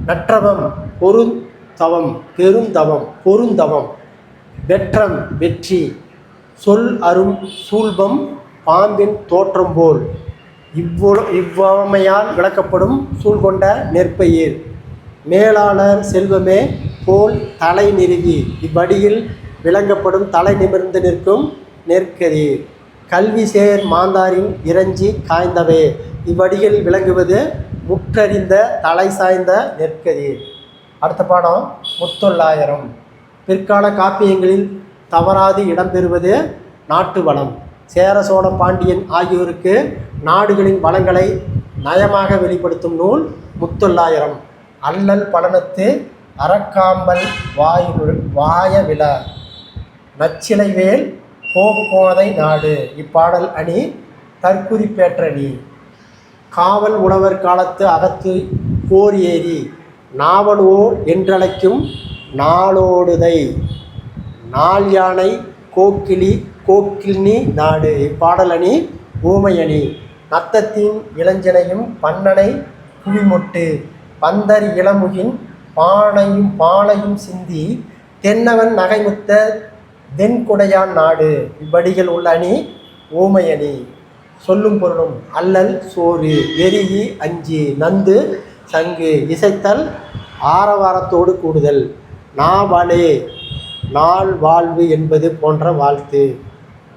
நற்றவம் பொருந்தவம், வெற்றம் வெற்றி, சொல் அரும் சூல்பம் பாம்பின் தோற்றம் போல், இவ்வமையால் விளக்கப்படும் சூழ்கொண்ட நெற்பயிர், மேலாளர் செல்வமே போல் தலை நிறுவி, இவ்வடியில் விளங்கப்படும் தலை நிமிர்ந்து நிற்கும் நெற்கதிர், கல்வி சேர் மாந்தாரின் இறைஞ்சி காய்ந்தவே, இவ்வடியில் விளங்குவது முற்றறிந்த தலை சாய்ந்த நெற்கதிர். அடுத்த பாடம் முத்தொள்ளாயிரம். பிற்கால காப்பியங்களில் தவறாது இடம்பெறுவது நாட்டு வளம். சேர சோழ பாண்டியன் ஆகியோருக்கு நாடுகளின் வளங்களை நயமாக வெளிப்படுத்தும் நூல் முத்தொள்ளாயிரம். அல்லல் பலனத்து அறக்காம்பல் வாயவிழ நச்சிலைவேல் கோதை நாடு. இப்பாடல் அணி தற்குறிப்பேற்றணி. காவல் உழவர் காலத்து அகத்து போர் ஏறி நாவலோ என்றழைக்கும் நாளோடுதை நாள் யானை கோக்கில்னி நாடு. இப்பாடல் அணி ஊமையணி. நத்தத்தின் இளஞ்சனையும் பண்ணனை குவிமொட்டு பந்தர் இளமுகின் பாலையும் சிந்தி தென்னவன் நகைமுத்த தென்கொடையான் நாடு. இவ்வடிகள் உள்ள அணி ஊமையணி. சொல்லும் பொருளும் அல்லல் சோறு எரிகி அஞ்சி நந்து சங்கு இசைத்தல் ஆரவாரத்தோடு கூடுதல் நாவலே நாள் வாழ்வு என்பது போன்ற வாழ்த்து.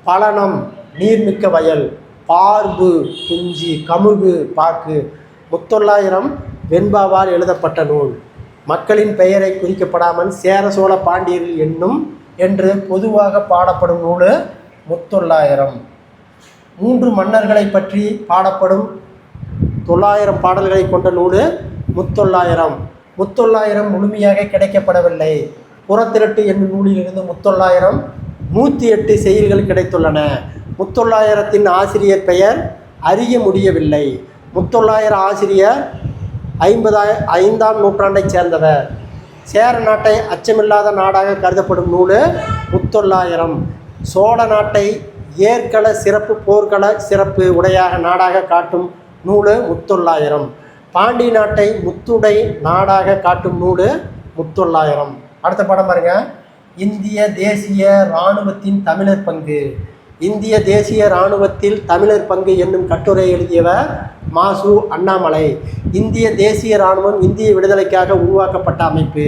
பலனம் நீர்மிக்க வயல் பார்பு குஞ்சி கமுகு பாக்கு. முத்தொள்ளாயிரம் வெண்பாவால் எழுதப்பட்ட நூல். மக்களின் பெயரை குறிக்கப்படாமல் சேர சோழ பாண்டியர்கள் என்னும் என்று பொதுவாக பாடப்படும் நூல் முத்தொள்ளாயிரம். 3 மன்னர்களை பற்றி பாடப்படும் 900 பாடல்களை கொண்ட நூல் முத்தொள்ளாயிரம். முத்தொள்ளாயிரம் முழுமையாக கிடைக்கப்படவில்லை. புறத்திரட்டு என்னும் நூலிலிருந்து முத்தொள்ளாயிரம் 108 செய்திகள் கிடைத்துள்ளன. முத்தொள்ளாயிரத்தின் ஆசிரியர் பெயர் அறிய முடியவில்லை. முத்தொள்ளாயிரம் ஆசிரியர் 5ஆம் நூற்றாண்டைச் சேர்ந்தவர். சேர நாட்டை அச்சமில்லாத நாடாக கருதப்படும் நூல் முத்தொள்ளாயிரம். சோழ நாட்டை ஏற்கள சிறப்பு போர்க்கள சிறப்பு உடையாக நாடாக காட்டும் நூல் முத்தொள்ளாயிரம். பாண்டி நாட்டை முத்துடை நாடாக காட்டும் நூல் முத்தொள்ளாயிரம். அடுத்த படம் பாருங்க. இந்திய தேசிய இராணுவத்தின் தமிழர் பங்கு. இந்திய தேசிய இராணுவத்தில் தமிழர் பங்கு என்னும் கட்டுரை எழுதியவர் மாசு அண்ணாமலை. இந்திய தேசிய இராணுவம் இந்திய விடுதலைக்காக உருவாக்கப்பட்ட அமைப்பு.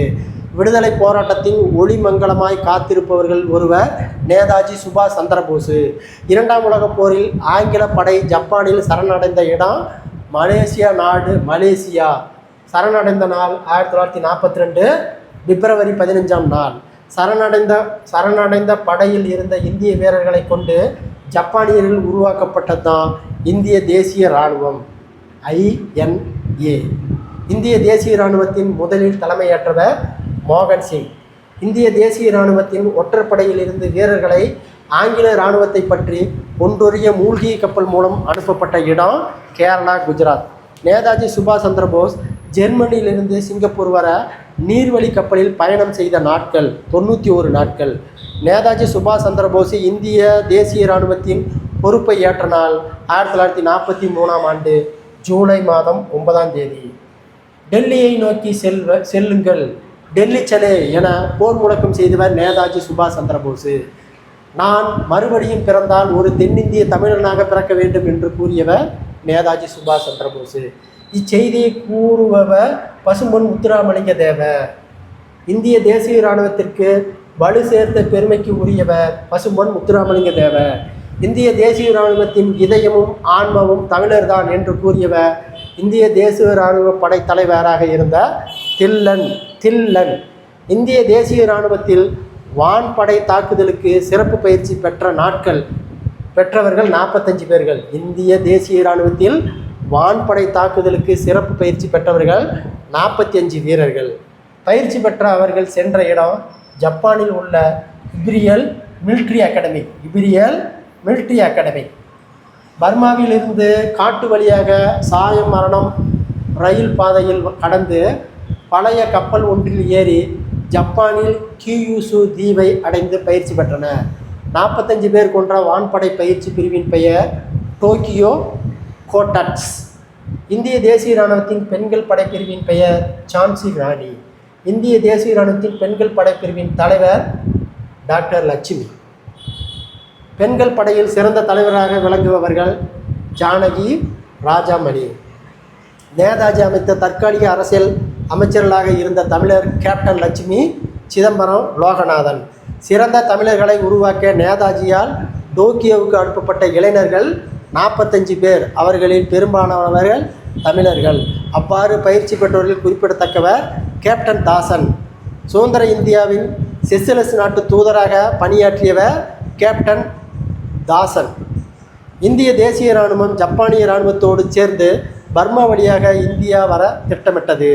விடுதலை போராட்டத்தின் ஒளிமங்கலமாய் காத்திருப்பவர்கள் ஒருவர் நேதாஜி சுபாஷ் சந்திரபோஸ். 2ஆம் உலகப் போரில் ஆங்கில படை ஜப்பானில் சரணடைந்த இடம் மலேசியா. சரணடைந்த நாள் 1942 பிப்ரவரி 15ஆம் நாள். சரணடைந்த படையில் இருந்த இந்திய வீரர்களை கொண்டு ஜப்பானியர்கள் உருவாக்கப்பட்டதுதான் இந்திய தேசிய இராணுவம் INA. இந்திய தேசிய இராணுவத்தின் முதலில் தலைமையேற்றவர் மோகன் சிங். இந்திய தேசிய இராணுவத்தின் ஒற்றற்படையில் இருந்து வீரர்களை ஆங்கில இராணுவத்தை பற்றி ஒன்றொரிய மூழ்கிய கப்பல் மூலம் அனுப்பப்பட்ட இடம் கேரளா, குஜராத். நேதாஜி சுபாஷ் சந்திரபோஸ் ஜெர்மனியிலிருந்து சிங்கப்பூர் வர நீர்வழி கப்பலில் பயணம் செய்த நாட்கள் 91 நாட்கள். நேதாஜி சுபாஷ் சந்திரபோஸ் இந்திய தேசிய இராணுவத்தின் பொறுப்பை ஏற்ற நாள் 1943ஆம் ஆண்டு ஜூலை மாதம் 9ஆம் தேதி. டெல்லியை நோக்கி செல்லுங்கள், டெல்லி செலே என போர் முழக்கம் செய்தவர் நேதாஜி சுபாஷ் சந்திரபோஸ். நான் மறுபடியும் பிறந்தால் ஒரு தென்னிந்திய தமிழனாக பிறக்க வேண்டும் என்று கூறியவர் நேதாஜி சுபாஷ் சந்திரபோஸ். இச்செய்தியை கூறுபவர் பசும்பொன் முத்துராமலிங்க தேவர். இந்திய தேசிய இராணுவத்திற்கு வலு சேர்த்த பெருமைக்கு உரியவர் பசும்பொன் முத்துராமலிங்க தேவர். இந்திய தேசிய இராணுவத்தின் இதயமும் ஆன்மாவும் தமிழர்தான் என்று கூறியவர் இந்திய தேசிய இராணுவ படைத்தலைவராக இருந்த தில்லன். இந்திய தேசிய இராணுவத்தில் வான்படை தாக்குதலுக்கு சிறப்பு பயிற்சி பெற்றவர்கள் 45 பேர்கள். இந்திய தேசிய இராணுவத்தில் வான்படை தாக்குதலுக்கு சிறப்பு பயிற்சி பெற்றவர்கள் 45 வீரர்கள். பயிற்சி பெற்ற அவர்கள் சென்ற இடம் ஜப்பானில் உள்ள இபிரியல் மிலிட்ரி அகாடமி. பர்மாவிலிருந்து காட்டு வழியாக சாயம் மரணம் ரயில் பாதையில் கடந்து பழைய கப்பல் ஒன்றில் ஏறி ஜப்பானில் கியூசு தீவை அடைந்து பயிற்சி பெற்றனர். 45 பேர் கொண்ட வான்படை பயிற்சி பிரிவின் பெயர் டோக்கியோ கோட்டட்ஸ். இந்திய தேசிய இராணுவத்தின் பெண்கள் படைப்பிரிவின் பெயர் சான்சி ராணி. இந்திய தேசிய இராணுவத்தின் பெண்கள் படைப்பிரிவின் தலைவர் டாக்டர் லட்சுமி. பெண்கள் படையில் சிறந்த தலைவராக விளங்குபவர்கள் ஜானகி, ராஜாமணி. நேதாஜி அமைத்த தற்காலிக அரசியல் அமைச்சர்களாக இருந்த தமிழர் கேப்டன் லட்சுமி, சிதம்பரம், லோகநாதன். சிறந்த தமிழர்களை உருவாக்க நேதாஜியால் டோக்கியோவுக்கு அனுப்பப்பட்ட இளைஞர்கள் 45 பேர். அவர்களில் பெரும்பாலானவர்கள் தமிழர்கள். அவ்வாறு பயிற்சி பெற்றவர்கள் குறிப்பிடத்தக்கவர் கேப்டன் தாசன். சுதந்திர இந்தியாவின் செசலஸ் நாட்டு தூதராக பணியாற்றியவர் கேப்டன் தாசன். இந்திய தேசிய இராணுவம் ஜப்பானிய இராணுவத்தோடு சேர்ந்து பர்மா வழியாக இந்தியா வர திட்டமிட்டது.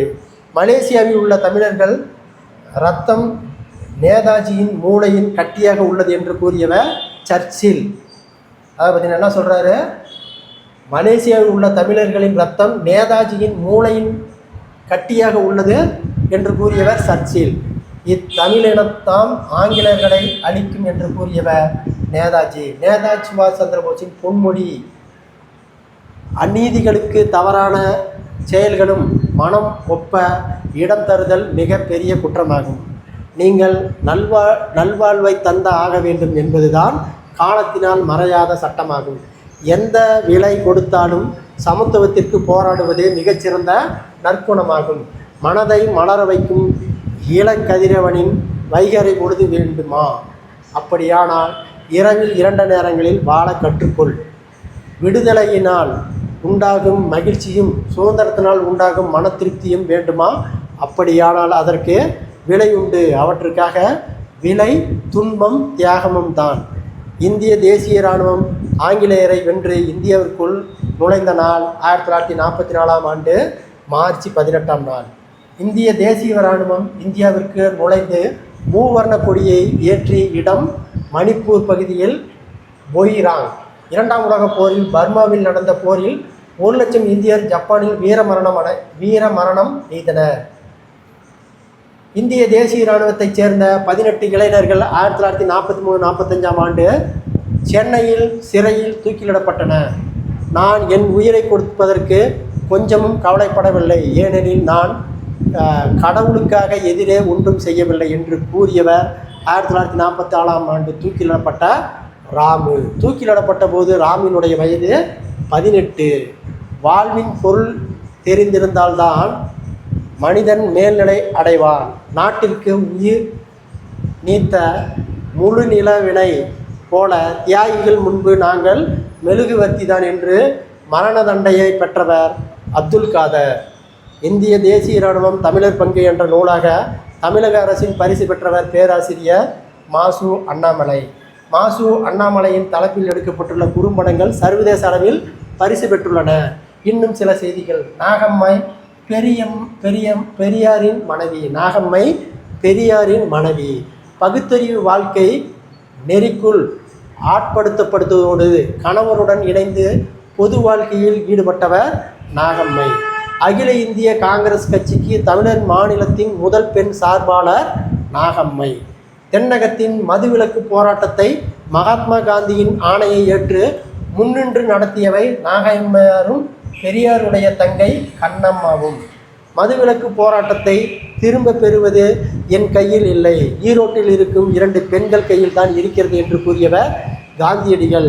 மலேசியாவில் உள்ள தமிழர்கள் இரத்தம் நேதாஜியின் மூளையின் கட்டியாக உள்ளது என்று கூறியவர் சர்ச்சில். அதை பற்றி என்ன சொல்கிறாரு? மலேசியாவில் உள்ள தமிழர்களின் இரத்தம் நேதாஜியின் மூளையின் கட்டியாக உள்ளது என்று கூறியவர் சர்ச்சில். இத்தமிழினத்தாம் ஆங்கிலேயர்களை அழிக்கும் என்று கூறியவர் நேதாஜி. நேதாஜி சுபாஷ் சந்திரபோஸின் பொன்மொழி: அநீதிகளுக்கு தவறான செயல்களும் மனம் ஒப்ப இடம் தருதல் மிக பெரிய குற்றமாகும். நீங்கள் நல்வாழ்வை தந்த ஆக வேண்டும் என்பதுதான் காலத்தினால் மறையாத சட்டமாகும். எந்த விலை கொடுத்தாலும் சமத்துவத்திற்கு போராடுவதே மிகச்சிறந்த நற்குணமாகும். மனதை மலர வைக்கும் இளங்கதிரவனின் வைகரை பொழுது வேண்டுமா? அப்படியானால் இரவில் 2 நேரங்களில் வாழ கற்றுக்கொள். விடுதலையினால் உண்டாகும் மகிழ்ச்சியும் சுதந்திரத்தினால் உண்டாகும் மன திருப்தியும் வேண்டுமா? அப்படியானால் அதற்கு விலை உண்டு. அவற்றுக்காக விலை துன்பம் தியாகமும் தான். இந்திய தேசிய இராணுவம் ஆங்கிலேயரை வென்று இந்தியாவிற்குள் நுழைந்த நாள் 1944ஆம் ஆண்டு மார்ச் 18ஆம் நாள். இந்திய தேசிய இராணுவம் இந்தியாவிற்கு நுழைந்து மூவர்ண கொடியை ஏற்றி இடம் மணிப்பூர் பகுதியில் பொய்ராங். 2ஆம் உலகப் போரில் பர்மாவில் நடந்த போரில் 1 லட்சம் இந்தியர் ஜப்பானில் வீரமரணம் எய்தனர். இந்திய தேசிய இராணுவத்தைச் சேர்ந்த 18 இளைஞர்கள் 1943-45ஆம் ஆண்டு சென்னையில் சிறையில் தூக்கிலிடப்பட்டனர். நான் என் உயிரை கொடுப்பதற்கு கொஞ்சமும் கவலைப்படவில்லை, ஏனெனில் நான் கடவுளுக்காக எதிரே ஒன்றும் செய்யவில்லை என்று கூறியவர் 1944ஆம் ஆண்டு தூக்கிலிடப்பட்ட ராமு. தூக்கிலிடப்பட்ட போது ராமினுடைய வயது 18. வாழ்வின் பொருள் தெரிந்திருந்தால்தான் மனிதன் மேல்நிலை அடைவான். நாட்டிற்கு உயிர் நீத்த முழு நிலவினை போல தியாகிகள் முன்பு நாங்கள் மெழுகுவர்த்திதான் என்று மரண தண்டையை பெற்றவர் அப்துல் காதர். இந்திய தேசிய இராணுவம் தமிழர் பங்கு என்ற நூலாக தமிழக அரசின் பரிசு பெற்றவர் பேராசிரியர் மாசு அண்ணாமலை. மாசு அண்ணாமலையின் தலைப்பில் எடுக்கப்பட்டுள்ள குறும்படங்கள் சர்வதேச அளவில் பரிசு பெற்றுள்ளன. இன்னும் சில செய்திகள். நாகம்மை பெரியாரின் மனைவி. நாகம்மை பெரியாரின் மனைவி. பகுத்தறிவு வாழ்க்கை நெறிக்குள் ஆட்படுத்தப்படுவதோடு கணவருடன் இணைந்து பொது வாழ்க்கையில் ஈடுபட்டவர் நாகம்மை. அகில இந்திய காங்கிரஸ் கட்சிக்கு தமிழர் மாநிலத்தின் முதல் பெண் சார்பாளர் நாகம்மை. தென்னகத்தின் மதுவிலக்கு போராட்டத்தை மகாத்மா காந்தியின் ஆணையை ஏற்று முன்னின்று நடத்தியவை நாகம்மையாரும் பெரியாருடைய தங்கை கண்ணம்மாவும். மதுவிலக்கு போராட்டத்தை திரும்ப பெறுவது என் கையில் இல்லை, ஈரோட்டில் இருக்கும் 2 பெண்கள் கையில் தான் இருக்கிறது என்று கூறியவர் காந்தியடிகள்.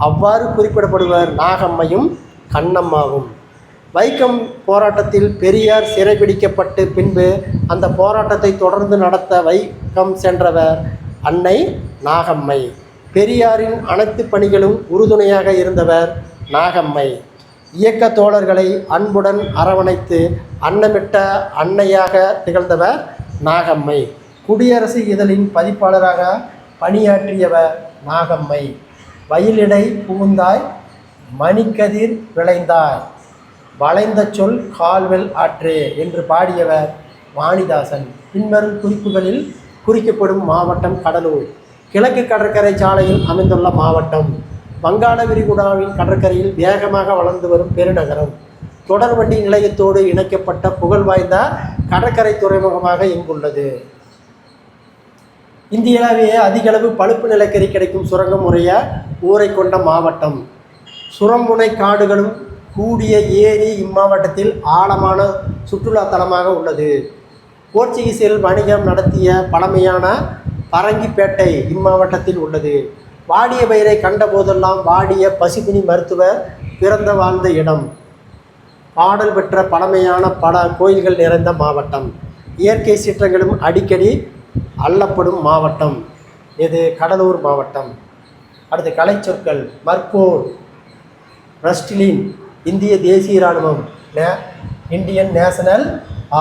அவ்வாறு குறிப்பிடப்படுவர் நாகம்மையும் கண்ணம்மாவும். வைக்கம் போராட்டத்தில் பெரியார் சிறைபிடிக்கப்பட்டு பின்பு அந்த போராட்டத்தை தொடர்ந்து நடத்த வைக்கம் சென்றவர் அன்னை நாகம்மை. பெரியாரின் அனைத்து பணிகளும் உறுதுணையாக இருந்தவர் நாகம்மை. இயக்க தோழர்களை அன்புடன் அரவணைத்து அன்னமிட்ட அன்னையாக திகழ்ந்தவர் நாகம்மை. குடியரசு இதழின் பதிப்பாளராக பணியாற்றியவர் நாகம்மை. வயலிடை புகுந்தாய் மணிக்கதிர் விளைந்தாய், வளைந்த சொல் கால்வெல் ஆற்றே என்று பாடியவர் வாணிதாசன். பின்வரும் குறிப்புகளில் குறிக்கப்படும் மாவட்டம் கடலூர். கிழக்கு கடற்கரை சாலையில் அமைந்துள்ள மாவட்டம். வங்காள விரிகுடாவின் கடற்கரையில் வேகமாக வளர்ந்து வரும் பெருநகரம். தொடர்வண்டி நிலையத்தோடு இணைக்கப்பட்ட புகழ்வாய்ந்த கடற்கரை துறைமுகமாக இங்குள்ளது. இந்தியாவிலேயே அதிகளவு பழுப்பு நிலக்கரி கிடைக்கும் சுரங்கம் உடைய ஊரை கொண்ட மாவட்டம். சுரமுனை காடுகளும் கூடிய ஏரி இம்மாவட்டத்தில் ஆழமான சுற்றுலா தலமாக உள்ளது. போர்ச்சுகீசில் வணிகம் நடத்திய பழமையான பரங்கிப்பேட்டை இம்மாவட்டத்தில் உள்ளது. வாடிய பயிரை கண்ட போதெல்லாம் வாடிய பசுபினி மருத்துவர் பிறந்த வாழ்ந்த இடம். பாடல் பெற்ற பழமையான பல கோயில்கள் நிறைந்த மாவட்டம். இயற்கை சீற்றங்களும் அடிக்கடி அள்ளப்படும் மாவட்டம். இது கடலூர் மாவட்டம். அடுத்து கலை சொற்கள். மர்கோர், ரஸ்ட்லின், இந்திய தேசிய இராணுவம், இந்தியன் நேஷனல்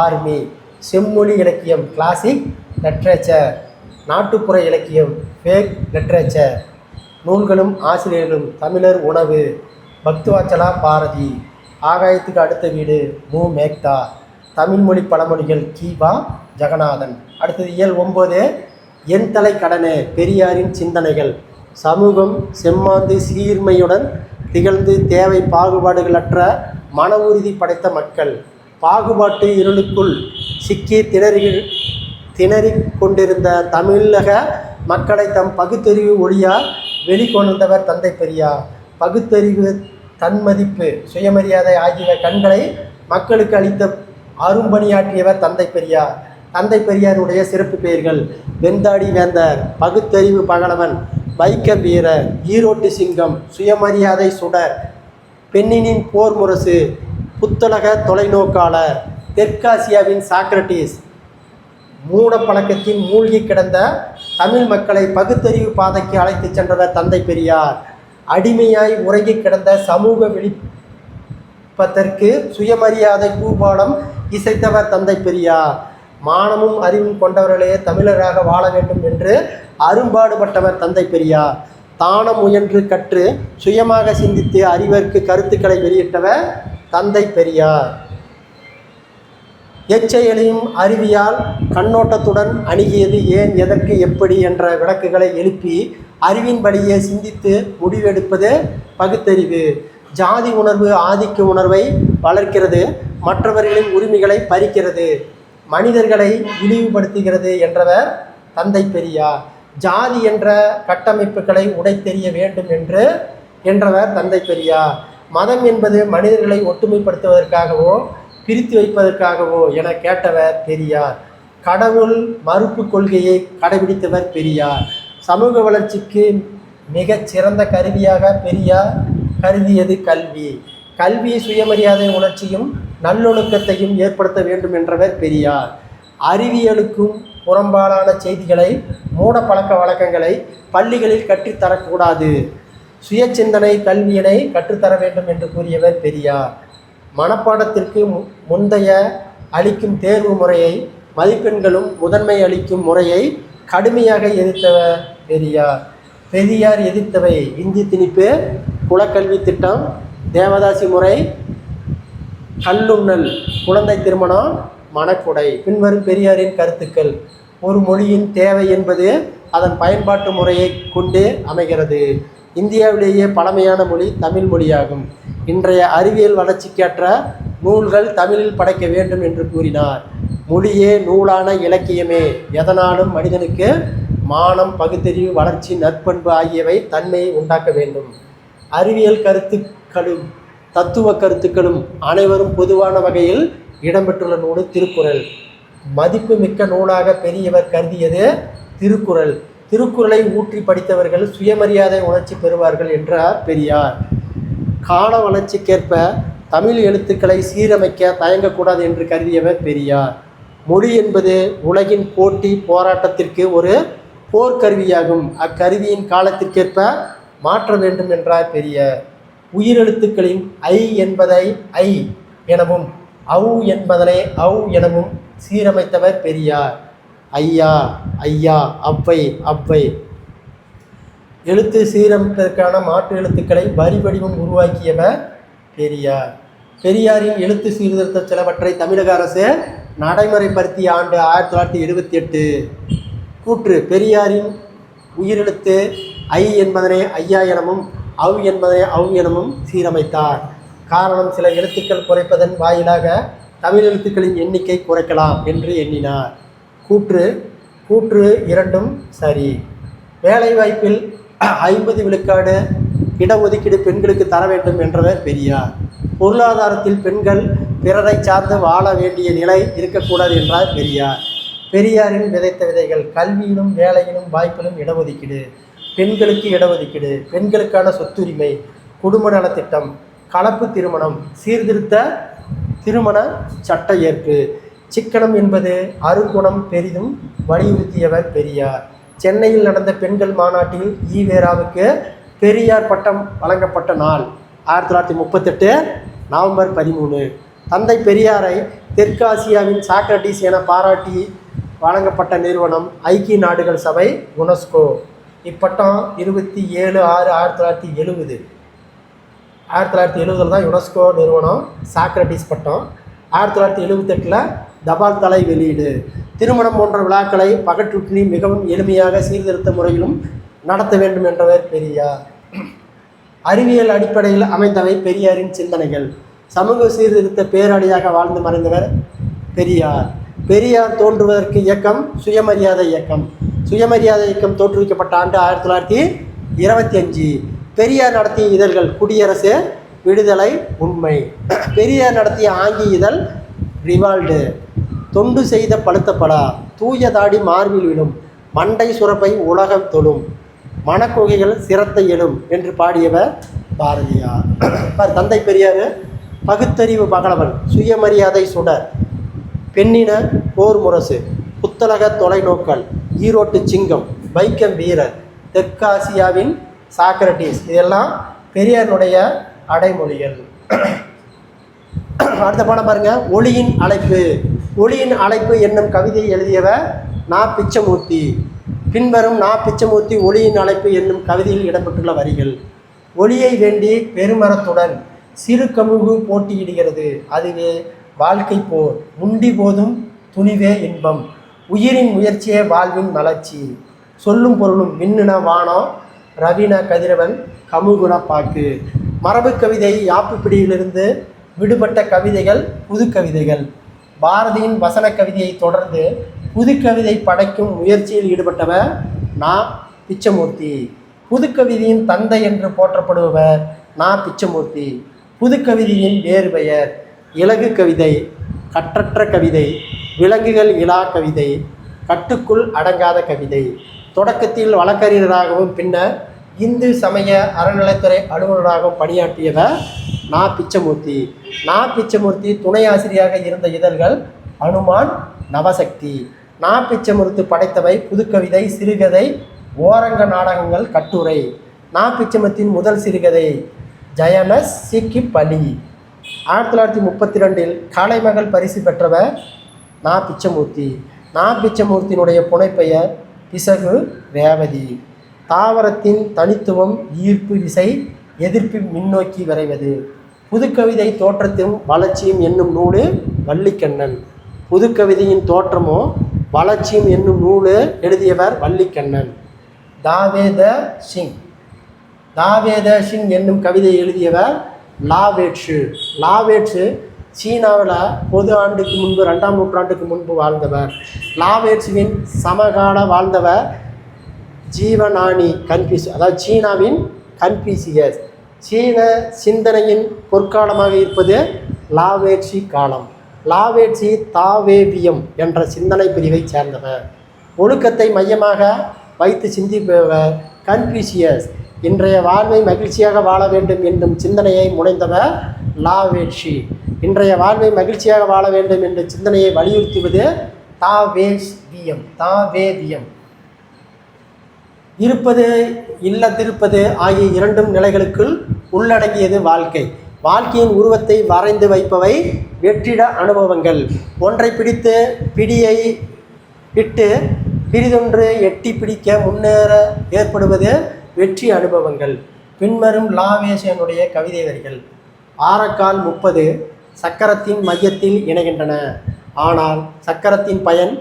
ஆர்மி. செம்மொழி இலக்கியம் கிளாசிக் லிட்ரேச்சர். நாட்டுப்புற இலக்கியம் ஃபேக் லிட்ரேச்சர். நூல்களும் ஆசிரியர்களும் தமிழர் உணவு பக்துவாச்சலா பாரதி. ஆகாயத்துக்கு அடுத்த வீடு மு மேக்தா. தமிழ்மொழி பழமொழிகள் கீவா ஜெகநாதன். அடுத்தது இயல் 9 என் தலை கடனே பெரியாரின் சிந்தனைகள். சமூகம் செம்மாந்து சீர்மையுடன் திகழ்ந்து தேவை பாகுபாடுகளற்ற மன உறுதி படைத்த மக்கள். பாகுபாட்டு இருளுக்குள் சிக்கி திணறிக் கொண்டிருந்த தமிழக மக்களை தம் பகுத்தறிவு ஒளியால் வெளிக்கொணர்ந்தவர் தந்தை பெரியார். பகுத்தறிவு, தன்மதிப்பு, சுயமரியாதை ஆகிய கண்களை மக்களுக்கு அளித்த அரும்பணியாற்றியவர் தந்தை பெரியார். தந்தை பெரியாருடைய சிறப்பு பெயர்கள்: வெந்தாடி வேந்தர், பகுத்தறிவு பகலவன், வைக்க வீரர், ஈரோட்டு சிங்கம், சுயமரியாதை சுடர், பெண்ணினின் போர் முரசு, புத்தளக தொலைநோக்காளர், தெற்காசியாவின் சாக்ரட்டிஸ். மூடப்பழக்கத்தின் மூழ்கி கிடந்த தமிழ் மக்களை பகுத்தறிவு பாதைக்கு அழைத்து சென்றவர் தந்தை பெரியார். அடிமையாய் உறங்கி கிடந்த சமூக விழிப்பதற்கு சுயமரியாதை பூபாலம் இசைத்தவர் தந்தை பெரியார். மானமும் அறிவும் கொண்டவர்களே தமிழராக வாழ வேண்டும் என்று அரும்பாடுபட்டவர் தந்தை பெரியார். தானம் முயன்று கற்று சுயமாக சிந்தித்து அறிவர்க்கு கருத்துக்களை வெளியிட்டவர் தந்தை பெரியார். எச்செயலையும் அறிவியால் கண்ணோட்டத்துடன் அணுகியது ஏன், எதற்கு, எப்படி என்ற விளக்குகளை எழுப்பி அறிவின்படியே சிந்தித்து முடிவெடுப்பது பகுத்தறிவு. ஜாதி உணர்வு ஆதிக்க உணர்வை வளர்க்கிறது, மற்றவர்களின் உரிமைகளை பறிக்கிறது, மனிதர்களை இழிவுபடுத்துகிறது என்றவர் தந்தை பெரியார். ஜாதி என்ற கட்டமைப்புகளை உடைத்தெறிய வேண்டும் என்றவர் தந்தை பெரியார். மதம் என்பது மனிதர்களை ஒற்றுமைப்படுத்துவதற்காகவோ பிரித்து வைப்பதற்காகவோ என கேட்டவர் பெரியார். கடவுள் மறுப்பு கொள்கையை கடைபிடித்தவர் பெரியார். சமூக வளர்ச்சிக்கு மிகச் சிறந்த கருவியாக பெரியார் கருதியது கல்வி. கல்வி சுயமரியாதை உணர்ச்சியும் நல்லொழுக்கத்தையும் ஏற்படுத்த வேண்டும் என்றவர் பெரியார். அறிவியலுக்கும் புறம்பாலான செய்திகளை, மூட பழக்க வழக்கங்களை பள்ளிகளில் கற்றுத்தரக்கூடாது, சுய சிந்தனை கல்வியினை கற்றுத்தர வேண்டும் என்று கூறியவர் பெரியார். மனப்பாடத்திற்கு முந்தைய அளிக்கும் தேர்வு முறையை, மதிப்பெண்களும் முதன்மை அளிக்கும் முறையை கடுமையாக எதிர்த்தவர் பெரியார். பெரியார் எதிர்த்தவை: இந்தி திணிப்பு, குலக்கல்வி திட்டம், தேவதாசி முறை, கல்லுண்ணல், குழந்தை திருமணம், மணக்குடை. பின்வரும் பெரியாரின் கருத்துக்கள்: ஒரு மொழியின் தேவை என்பது அதன் பயன்பாட்டு முறையை கொண்டு அமைகிறது. இந்தியாவிலேயே பழமையான மொழி தமிழ் மொழியாகும். இன்றைய அறிவியல் வளர்ச்சிக்கேற்ற நூல்கள் தமிழில் படைக்க வேண்டும் என்று கூறினார். மொழியே நூலான இலக்கியமே, எதனாலும் மனிதனுக்கு மானம், பகுத்தறிவு, வளர்ச்சி, நற்பண்பு ஆகியவை தன்மையை உண்டாக்க வேண்டும். அறிவியல் கருத்துக்களும் தத்துவ கருத்துக்களும் அனைவரும் பொதுவான வகையில் இடம்பெற்றுள்ள நூல் திருக்குறள். மதிப்பு மிக்க நூலாக பெரியவர் கருதியது திருக்குறள். திருக்குறளை ஊற்றி படித்தவர்கள் சுயமரியாதை உணர்ச்சி பெறுவார்கள் என்றார் பெரியார். கால வளர்ச்சிக்கேற்ப தமிழ் எழுத்துக்களை சீரமைக்க தயங்கக்கூடாது என்று கருதியவர் பெரியார். மொழி என்பது உலகின் போட்டி போராட்டத்திற்கு ஒரு போர்க்கருவியாகும். அக்கருவியின் காலத்திற்கேற்ப மாற்ற வேண்டும் என்றார் பெரியார். உயிரெழுத்துக்களின் ஐ என்பதை ஐ எனவும் அவு என்பதனை அவு எனவும் சீரமைத்தவர் பெரியார். ஐயா, ஐயா, அவ்வை, அவ்வை. எழுத்து சீரமைப்பதற்கான மாற்று எழுத்துக்களை வரி வடிவம் உருவாக்கியவர் பெரியார். பெரியாரின் எழுத்து சீர்திருத்த சிலவற்றை தமிழக அரசு நடைமுறைப்படுத்திய ஆண்டு 1978. கூற்று: பெரியாரின் உயிரெழுத்து ஐ என்பதனை ஐயா எனவும் அவ் என்பதனை அவ் எனவும் சீரமைத்தார். காரணம், சில எழுத்துக்கள் குறைப்பதன் வாயிலாக தமிழ் எழுத்துக்களின் எண்ணிக்கை குறைக்கலாம் என்று எண்ணினார். கூற்று இரண்டும் சரி. வேலைவாய்ப்பில் 50 விழுக்காடு இடஒதுக்கீடு பெண்களுக்கு தர வேண்டும் என்றவர் பெரியார். பொருளாதாரத்தில் பெண்கள் பிறரை சார்ந்து வாழ வேண்டிய நிலை இருக்கக்கூடாது என்றார் பெரியார். பெரியாரின் விதைத்த விதைகள்: கல்வியிலும் வேலையிலும் வாய்ப்பிலும் இடஒதுக்கீடு, பெண்களுக்கு இடஒதுக்கீடு, பெண்களுக்கான சொத்துரிமை, குடும்ப நலத்திட்டம், கலப்பு திருமணம், சீர்திருத்த திருமண சட்ட ஏற்பு. சிக்கனம் என்பது அருங்குணம் பெரிதும் வலியுறுத்தியவர் பெரியார். சென்னையில் நடந்த பெண்கள் மாநாட்டில் ஈவேராவுக்கு பெரியார் பட்டம் வழங்கப்பட்ட நாள் 1938 நவம்பர் 13. தந்தை பெரியாரை தெற்காசியாவின் சாக்ரட்டிஸ் என பாராட்டி வழங்கப்பட்ட நிறுவனம் ஐக்கிய நாடுகள் சபை யுனெஸ்கோ. இப்பட்டம் 27/6/1970. 1970 தான் யுனெஸ்கோ நிறுவனம் சாக்ரட்டிஸ் பட்டம். 1978 தபால் தலை வெளியீடு. திருமணம் போன்ற விழாக்களை பகட்டுற்றி மிகவும் எளிமையாக சீர்திருத்த முறையிலும் நடத்த வேண்டும் என்றவர் பெரியார். அறிவியல் அடிப்படையில் அமைந்தவை பெரியாரின் சிந்தனைகள். சமூக சீர்திருத்த பேரடியாக வாழ்ந்து மறைந்தவர் பெரியார். பெரியார் தோன்றுவதற்கு இயக்கம் சுயமரியாதை இயக்கம். சுயமரியாதை இயக்கம் தோற்றுவிக்கப்பட்ட ஆண்டு 1925. பெரியார் நடத்திய இதழ்கள் குடியரசு, விடுதலை, உண்மை. பெரியார் நடத்திய ஆங்கில இதழ் ரிவால்டு. தொண்டு செய்த பழுத்தப்படா, தூய தாடி மார்பில் விழும், மண்டை சுரப்பை உலகம் தொழும், மனக்கொகைகள் சிரத்தை எழும் என்று பாடியவர் பாரதியார். தந்தை பெரியார் பகுத்தறிவு பகலவன், சுயமரியாதை சுடர், பெண்ணின போர் முரசு, புத்தளக தொலைநோக்கல், ஈரோட்டு சிங்கம், வைக்கம் வீரர், தெற்காசியாவின் சாக்ரட்டிஸ், இதெல்லாம் பெரியாருடைய அடைமொழிகள். அடுத்த பாடம் பாருங்க. ஒளியின் அழைப்பு. ஒளியின் அழைப்பு என்னும் கவிதையை எழுதியவர் நா. பிச்சமூர்த்தி. பின்வரும் நா. பிச்சமூர்த்தி ஒளியின் அழைப்பு என்னும் கவிதையில் இடம்பெற்றுள்ள வரிகள். ஒளியை வேண்டி பெருமரத்துடன் சிறு கமுகு போட்டியிடுகிறது, அதுவே வாழ்க்கை போர். முண்டி போதும் துணிவே இன்பம், உயிரின் முயற்சியே வாழ்வின் மலர்ச்சி. சொல்லும் பொருளும் மின்னுன வானம், ரவின கதிரவன், கமுகுண பாக்கு. மரபு கவிதை யாப்பு பிடியிலிருந்து விடுபட்ட கவிதைகள் புது கவிதைகள். பாரதியின் வசன கவிதையை தொடர்ந்து புதுக்கவிதை படைக்கும் முயற்சியில் ஈடுபட்டவர் நா. பிச்சமூர்த்தி. புதுக்கவிதையின் தந்தை என்று போற்றப்படுபவர் நா. பிச்சமூர்த்தி. புதுக்கவிதையின் வேறு பெயர் இலகு கவிதை, கற்றற்ற கவிதை, விலங்குகள் இலா கவிதை, கட்டுக்குள் அடங்காத கவிதை. தொடக்கத்தில் வழக்கறிஞராகவும் பின்னர் இந்து சமய அறநிலைத்துறை அலுவலராகவும் பணியாற்றியவர் நா. பிச்சமூர்த்தி. நா. பிச்சமூர்த்தி துணை ஆசிரியராக இருந்த இதழ்கள் அனுமான், நவசக்தி. நா. பிச்சமூர்த்தி படைத்தவை புதுக்கவிதை, சிறுகதை, ஓரங்க நாடகங்கள், கட்டுரை. நா. பிச்சமூர்த்தியின் முதல் சிறுகதை ஜயனஸ் சிக்கி பலி. 1932 கலைமகள் பரிசு பெற்றவர் நா. பிச்சமூர்த்தி. நா. பிச்சமூர்த்தியினுடைய புனைப்பெயர் பிசகு ரேவதி. தாவரத்தின் தனித்துவம் ஈர்ப்பு விசை, எதிர்ப்பு மின்னோக்கி வரைவது. புதுக்கவிதை தோற்றத்தையும் வளர்ச்சியும் என்னும் நூலு வள்ளிக்கண்ணன். புதுக்கவிதையின் தோற்றமோ வளர்ச்சியும் என்னும் நூலு எழுதியவர் வள்ளிக்கண்ணன். தாவேத சிங். தாவேத சிங் என்னும் கவிதை எழுதியவர் லாவேட்ஸு. லாவேட்ஸு சீனாவில் பொது ஆண்டுக்கு முன்பு 2ஆம் நூற்றாண்டுக்கு முன்பு வாழ்ந்தவர். லாவேட்ஸுவின் சமகால வாழ்ந்தவர் ஜீவனானி கன்ஃபியூஸ், அதாவது சீனாவின் கன்ஃபியூசியஸ். சீன சிந்தனையின் பொற்காலமாக இருப்பது லாவேட்ஸி காலம். லாவேட்ஸி தாவேவியம் என்ற சிந்தனை பிரிவை சேர்ந்தவர். ஒழுக்கத்தை மையமாக வைத்து சிந்திப்பவர் கன்ஃபியூசியஸ். இன்றைய வாழ்வை மகிழ்ச்சியாக வாழ வேண்டும் என்னும் சிந்தனையை முனைந்தவர் லாவேட்ஸி. இன்றைய வாழ்வை மகிழ்ச்சியாக வாழ வேண்டும் என்ற சிந்தனையை வலியுறுத்துவது தாவேவியம். தாவேவியம். இருப்பது இல்லத்திருப்பது ஆகிய இரண்டும் நிலைகளுக்குள் உள்ளடங்கியது வாழ்க்கை. வாழ்க்கையின் உருவத்தை வரைந்து வைப்பவை வெற்றிட அனுபவங்கள். ஒன்றை பிடித்து பிடியை விட்டு பிரிதொன்று எட்டி பிடிக்க முன்னேற ஏற்படுவது வெற்றி அனுபவங்கள். பின்வரும் லாவேஷனுடைய கவிதை வரிகள். ஆரக்கால் 30 சக்கரத்தின் மையத்தில் இணைகின்றன, ஆனால் சக்கரத்தின் பயன்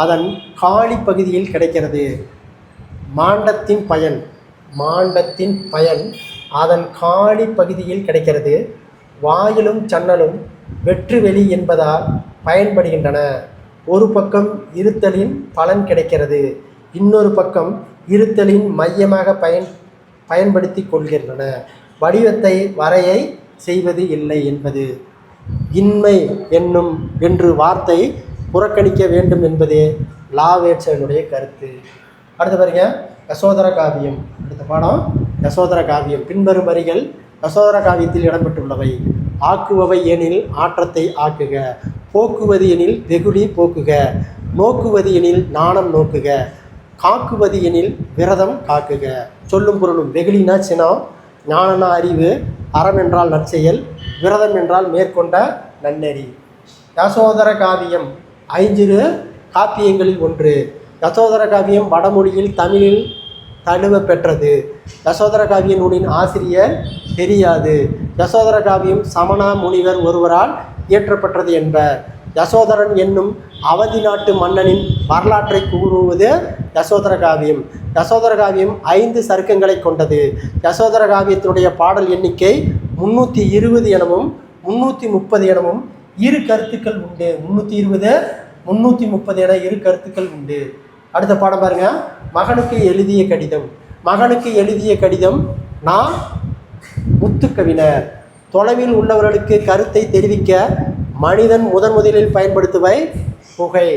அதன் காலி பகுதியில் கிடைக்கிறது. மாண்டத்தின் பயன் அதன் காலி பகுதியில் கிடைக்கிறது. வாயிலும் சன்னலும் வெற்று வெளி என்பதால் பயன்படுகின்றன. ஒரு பக்கம் இருத்தலின் பலன் கிடைக்கிறது, இன்னொரு பக்கம் இருத்தலின் மையமாக பயன்படுத்தி கொள்கின்றன. வடிவத்தை வரையை செய்வது இல்லை என்பது இன்மை என்னும் என்று வார்த்தை புறக்கணிக்க வேண்டும் என்பதே லாவேட்ஸனுடைய கருத்து. அடுத்த பாருங்க, யசோதர காவியம். அடுத்த பாடம் யசோதர காவியம். பின்வரும் வரிகள் யசோதர காவியத்தில் இடம்பெற்றுள்ளவை. ஆக்குபவை எனில் ஆற்றத்தை ஆக்குக, போக்குவது எனில் வெகுளி போக்குக, நோக்குவது எனில் நாணம் நோக்குக, காக்குவது எனில் விரதம் காக்குக. சொல்லும் பொருளும். வெகுளினா சினம், ஞானனா அறிவு, அறம் என்றால் நற்செயல், விரதம் என்றால் மேற்கொண்ட நன்னெறி. யசோதர காவியம் ஐஞ்சிறு காப்பியங்களில் ஒன்று. யசோதர காவியம் வடமொழியில் தமிழில் தழுவ பெற்றது. யசோதர காவிய நூலின் ஆசிரியர் தெரியாது. யசோதர காவியம் சமண முனிவர் ஒருவரால் இயற்றப்பட்டது என்பர். யசோதரன் என்னும் அவதி நாட்டு மன்னனின் வரலாற்றை கூறுவது யசோதர காவியம். யசோதர காவியம் 5 சருக்கங்களை கொண்டது. யசோதர காவியத்தினுடைய பாடல் எண்ணிக்கை 320 எனவும் 330 எனவும் இரு கருத்துக்கள் உண்டு. 320 330 என இரு கருத்துக்கள் உண்டு. அடுத்த பாடம் பாருங்க. மகனுக்கு எழுதிய கடிதம். மகனுக்கு எழுதிய கடிதம். நான் முத்துக்கவிஞர். தொலைவில் உள்ளவர்களுக்கு கருத்தை தெரிவிக்க மனிதன் முதலில் பயன்படுத்துவை புகை.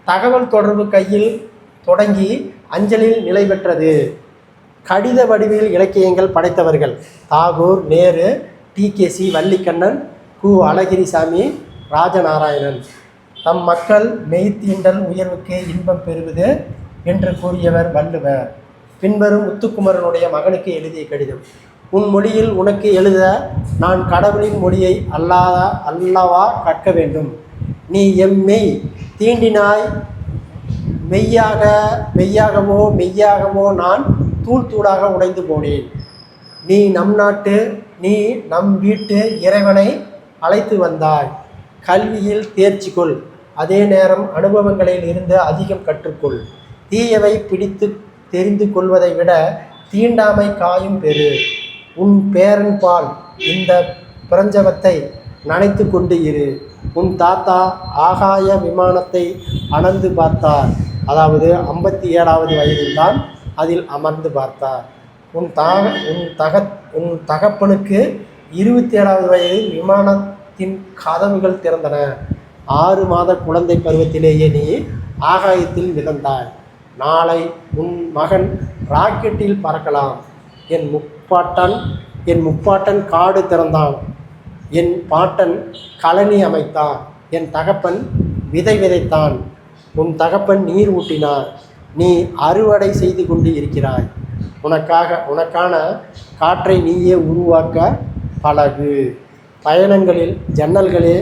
தகவல் தொடர்பு கையில் தொடங்கி அஞ்சலில் நிலை பெற்றது. கடித வடிவில் இலக்கியங்கள் படைத்தவர்கள் தாகூர், நேரு, டிகேசி, வள்ளிக்கண்ணன், கு. அழகிரிசாமி, ராஜநாராயணன். தம் மக்கள் மெய்த்தீண்டல் உயர்வுக்கு இன்பம் பெறுவது என்று கூறியவர் வள்ளுவர். பின்வரும் முத்துக்குமரனுடைய மகனுக்கு எழுதிய கடிதம். உன் மொழியில் உனக்கு எழுத நான் கடவுளின் மொழியை அல்லவா கற்க வேண்டும். நீ எம்மெய் தீண்டினாய். மெய்யாகவோ நான் தூளாக உடைந்து போனேன். நீ நம் வீட்டு இறைவனை அழைத்து வந்தாய். கல்வியில் தேர்ச்சி கொள். அதே நேரம் அனுபவங்களில் இருந்து அதிகம் கற்றுக்கொள். தீயவை பிடித்து தெரிந்து கொள்வதை விட தீண்டாமை காயும் பெறு. உன் பேரன் பால் இந்த பிரஞ்சவத்தை நனைத்து கொண்டு இரு. உன் தாத்தா ஆகாய விமானத்தை அணர்ந்து பார்த்தார். அதாவது 57வது வயதில்தான் அதில் அமர்ந்து பார்த்தார். உன் தகப்பனுக்கு 27வது வயதில் விமானத்தின் கதவுகள் திறந்தன. 6 மாத குழந்தை பருவத்திலேயே நீ ஆகாயத்தில் மிதந்தாய். நாளை உன் மகன் ராக்கெட்டில் பறக்கலாம். என் முப்பாட்டன் காடு திறந்தான். என் பாட்டன் கழனி அமைத்தான். என் தகப்பன் விதை விதைத்தான். உன் தகப்பன் நீர் ஊட்டினார். நீ அறுவடை செய்து கொண்டு இருக்கிறாய். உனக்கான காற்றை நீயே உருவாக்க பழகு. பயணங்களில் ஜன்னல்களே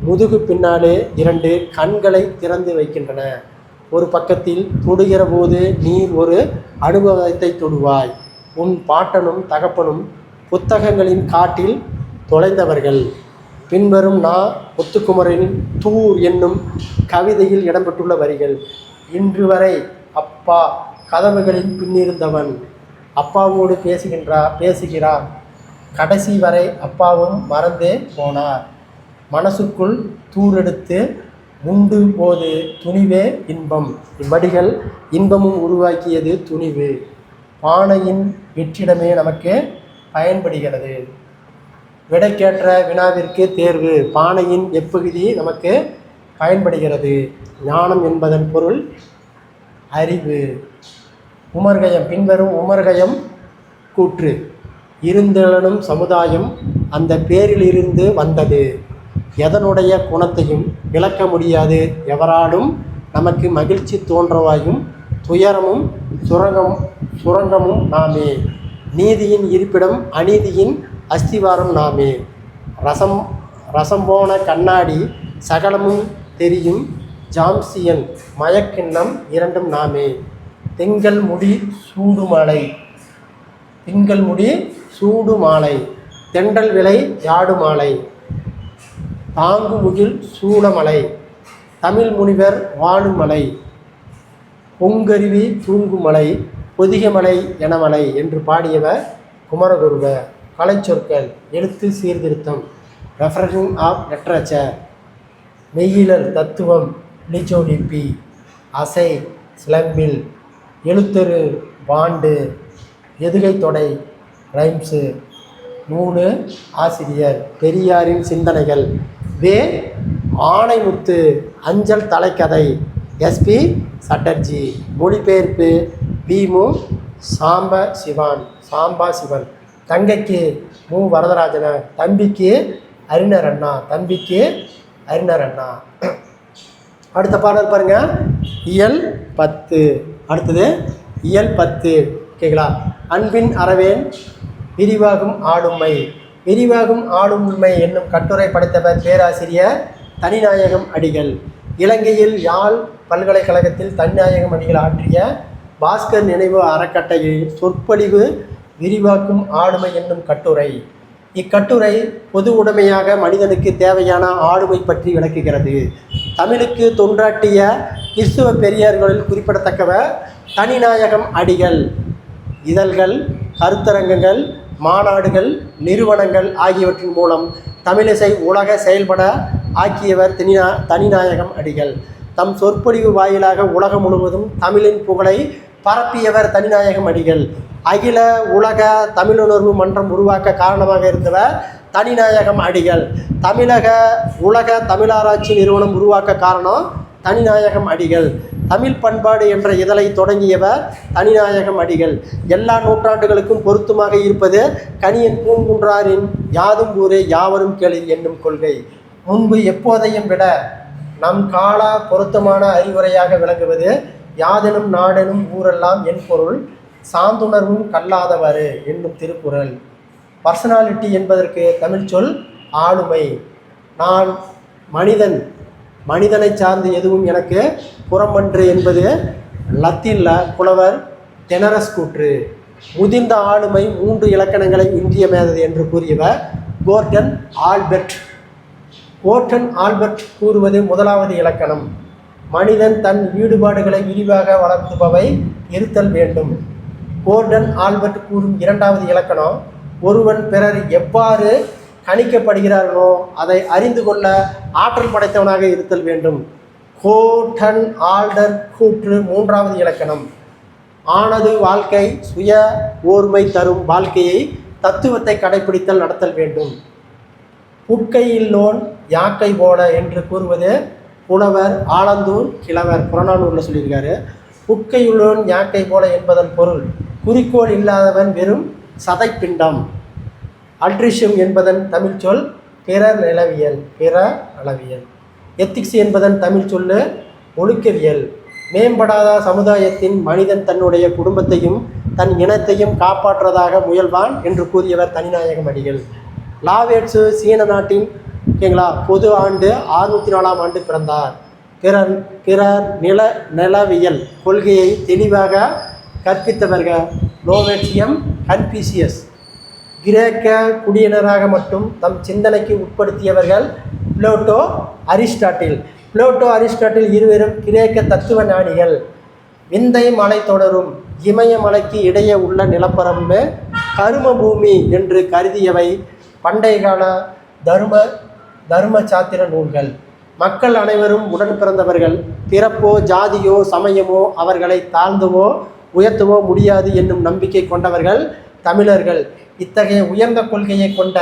முதுகு பின்னாலே 2 கண்களை திறந்து வைக்கின்றன. ஒரு பக்கத்தில் தொடுகிற போது நீர் ஒரு அனுபவத்தை தொடுவாய். உன் பாட்டனும் தகப்பனும் புத்தகங்களின் காட்டில் தொலைந்தவர்கள். பின்வரும் முத்துக்குமரனின் தூர் என்னும் கவிதையில் இடம்பெற்றுள்ள வரிகள். இன்று வரை அப்பா கதவுகளின் பின்னிருந்தவன் அப்பாவோடு பேசுகிறார். கடைசி வரை அப்பாவும் மறந்தே போனார். மனசுக்குள் தூரெடுத்து உண்டு போது துணிவே இன்பம். இவ்வடிகள் இன்பமும் உருவாக்கியது துணிவு. பானையின் வெற்றிடமே நமக்கு பயன்படுகிறது. விடைக்கேற்ற வினாவிற்கு தேர்வு. பானையின் எப்பகுதி நமக்கு பயன்படுகிறது? ஞானம் என்பதன் பொருள் அறிவு. உமர்கயம். பின்வரும் உமர்கயம் கூற்று. இருந்தெழனும் சமுதாயம் அந்த பேரிலிருந்து வந்தது. எதனுடைய குணத்தையும் விளக்க முடியாது. எவராலும் நமக்கு மகிழ்ச்சி தோன்றவாயும் துயரமும் சுரங்கமும் நாமே. நீதியின் இருப்பிடம் அநீதியின் அஸ்திவாரம் நாமே. ரசம் போன கண்ணாடி சகலமும் தெரியும் ஜாம்சியன் மயக்கிண்ணம் 2ம் நாமே. திங்கள் முடி சூடுமாலை தென்றல் விலை யாடுமாலை. தாங்கு முகில் சூடமலை தமிழ் முனிவர் வாழுமலை. பொங்கருவி தூங்குமலை பொதிகமலை எனமலை என்று பாடியவர் குமரகுருவர். கலைச்சொற்கள். எழுத்து சீர்திருத்தம். Referencing of literature. மெய்யியல் தத்துவம் லிஜோடிபி. அசை சிலம்பில். எழுத்தரு பாண்டு. எதுகை தொடை ரைம்ஸு. நூலு ஆசிரியர் பெரியாரின் சிந்தனைகள். வே ஆணைமுத்து. அஞ்சல் தலைக்கதை SP சட்டர்ஜி. மொழிபெயர்ப்பு பீமு சாம்பா சிவன். தங்கைக்கு மு வரதராஜன. தம்பிக்கு அறிஞர் அண்ணா. அடுத்த பாடல் பாருங்க. இயல் 10. அடுத்தது இயல் 10. ஓகேங்களா? அன்பின் அறவேன் விரிவாகும் ஆளுமை. விரிவாகும் ஆளும் உண்மை என்னும் கட்டுரை படைத்தவர் பேராசிரியர் தனிநாயகம் அடிகள். இலங்கையில் யாழ் பல்கலைக்கழகத்தில் தனிநாயகம் அடிகள் ஆற்றிய பாஸ்கர் நினைவு அறக்கட்டளையில் சொற்பொழிவு விரிவாக்கும் ஆளுமை என்னும் கட்டுரை. இக்கட்டுரை பொது உடைமையாக மனிதனுக்கு தேவையான ஆளுமை பற்றி விளக்குகிறது. தமிழுக்கு தொண்டாற்றிய கிறிஸ்துவ பெரியார்களில் குறிப்பிடத்தக்கவர் தனிநாயகம் அடிகள். இதழ்கள், கருத்தரங்கங்கள், மாநாடுகள், நிறுவனங்கள் ஆகியவற்றின் மூலம் தமிழிசை உலக செயல்பட ஆக்கியவர் தனிநாயகம் அடிகள். தம் சொற்பொழிவு வாயிலாக உலகம் முழுவதும் தமிழின் புகழை பரப்பியவர் தனிநாயகம் அடிகள். அகில உலக தமிழுணர்வு மன்றம் உருவாக்க காரணமாக இருந்தவர் தனிநாயகம் அடிகள். உலக தமிழாராய்ச்சி நிறுவனம் உருவாக்க காரணம் தனிநாயகம் அடிகள். தமிழ் பண்பாடு என்ற இதழை தொடங்கியவர் தனிநாயகம் அடிகள். எல்லா நூற்றாண்டுகளுக்கும் பொருத்தமாக இருப்பது கணியன் பூங்குன்றாரின் யாதும் ஊரே யாவரும் கேளீர் என்னும் கொள்கை. முன்பு எப்போதையும் விட நம் கால பொருத்தமான அறிவுரையாக விளங்குவது யாதெனும் நாடெனும் ஊரெல்லாம் என் பொருள் சாந்துணர்வும் கல்லாதவாறு என்னும் திருக்குறள். பர்சனாலிட்டி என்பதற்கு தமிழ் சொல் ஆளுமை. நான் மனிதனை சார்ந்து எதுவும் எனக்கு புறமன்று என்பது லத்தீனில் புலவர் டெனரஸ் கூற்று. முதிர்ந்த ஆளுமை 3 இலக்கணங்களை இன்றியமையாதது என்று கூறியவர் கோர்டன் ஆல்பர்ட் கூறுவது முதலாவது இலக்கணம். மனிதன் தன் ஈடுபாடுகளை விரிவாக வளர்த்துபவை இருத்தல் வேண்டும். கோர்டன் ஆல்பர்ட் கூறும் 2வது இலக்கணம், ஒருவன் பிறர் எவ்வாறு கணிக்கப்படுகிறார்களோ அதை அறிந்து கொள்ள ஆற்றல் படைத்தவனாக இருத்தல் வேண்டும். கோர்டன் ஆல்டர் கூற்று 3வது இலக்கணம், ஆனது வாழ்க்கை சுய ஓர்மை தரும் வாழ்க்கையை தத்துவத்தை கடைபிடித்தல் நடத்தல் வேண்டும். புட்கையில்லோன் யாக்கை போல என்று கூறுவது புலவர் ஆலந்தூர் கிழவர் புறநானூரில் சொல்லியிருக்காரு. புட்கையுள்ளோன் யாக்கை போல என்பதன் பொருள் குறிக்கோள் இல்லாதவன் வெறும் சதைப்பிண்டம். அல்ட்ரிஷம் என்பதன் தமிழ் சொல் பிற அளவியல். எத்திக்ஸ் என்பதன் தமிழ் சொல்லு ஒழுக்கவியல். மேம்படாத சமுதாயத்தின் மனிதன் தன்னுடைய குடும்பத்தையும் தன் இனத்தையும் காப்பாற்றுவதாக முயல்வான் என்று கூறியவர் தனிநாயகம் அடிகள். லாவேட்ஸு சீன நாட்டின் பொது ஆண்டு 604ஆம் ஆண்டு பிறந்தார். பிறர் நிலவியல் கொள்கையை தெளிவாக கற்பித்தவர்கள் லோவேட்சியம், கன்பூசியஸ். கிரேக்க குடியினராக மட்டும் தம் சிந்தனைக்கு உட்படுத்தியவர்கள் பிளேட்டோ, அரிஸ்டாட்டில் இருவரும் கிரேக்க தத்துவ ஞானிகள். விந்தை மலை தொடரும் இமயமலைக்கு இடையே உள்ள நிலப்பரம்பு கரும பூமி என்று கருதியவை பண்டைய கால தர்ம சாத்திர நூல்கள். மக்கள் அனைவரும் உடன் பிறந்தவர்கள். பிறப்போ ஜாதியோ சமயமோ அவர்களை தாழ்ந்தவோ உயர்த்தவோ முடியாது என்னும் நம்பிக்கை கொண்டவர்கள் தமிழர்கள். இத்தகைய உயர்ந்த கொள்கையை கொண்ட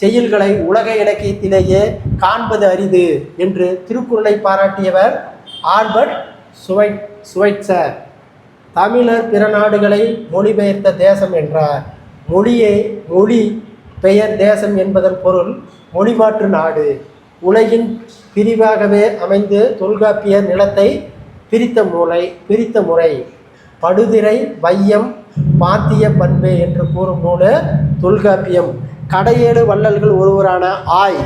செயல்களை உலக இலக்கியத்திலேயே காண்பது அரிது என்று திருக்குறளை பாராட்டியவர் ஆல்பர்ட் சுவைட்சர். தமிழர் பிற நாடுகளை மொழிபெயர்த்த தேசம் என்றார். மொழி பெயர் தேசம் என்பதன் பொருள் மொழிமாற்று நாடு. உலகின் பிரிவாகவே அமைந்து தொல்காப்பியர் நிலத்தை பிரித்த முறை படுதிரை வையம் பாத்திய பண்பே என்று கூறும் நூல் தொல்காப்பியம். கடையேழு வள்ளல்கள் ஒருவரான ஆய்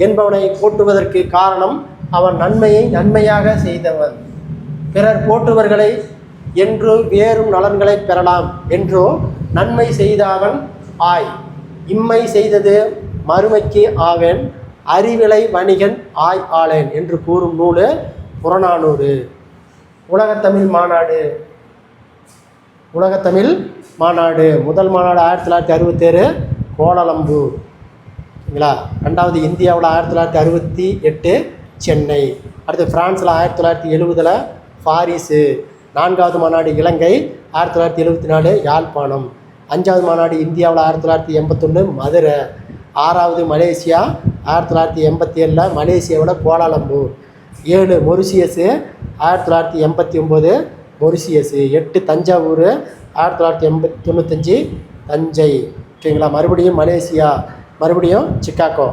என்பவனை போற்றுவதற்கு காரணம் அவன் நன்மையை நன்மையாக செய்தவன். பிறர் போற்றுவர்களை என்று வேறும் நலன்களை பெறலாம் என்றோ நன்மை செய்தவன் ஆய். இம்மை செய்தது மறுமைக்கு ஆவேன், அறிவிலை வணிகன் ஆய் ஆளேன் என்று கூறும் நூல் புறநானூறு. உலகத்தமிழ் மாநாடு முதல் மாநாடு 1967 கோலாலம்பூர். சரிங்களா? 2வது இந்தியாவில் 1968 சென்னை. அடுத்து ஃப்ரான்ஸில் 1970 பாரிஸு. 4வது மாநாடு இலங்கை 1974 யாழ்ப்பாணம். 5வது மாநாடு இந்தியாவில் 1981 மதுரை. 6வது மலேசியா 1987 மலேசியாவில் கோலாலம்பூர். 7 மொரிஷியஸு 1989 மொரிஷியஸு. 8 தஞ்சாவூர் 1995 தஞ்சை. ஓகேங்களா? மறுபடியும் மலேசியா, மறுபடியும் சிக்காகோ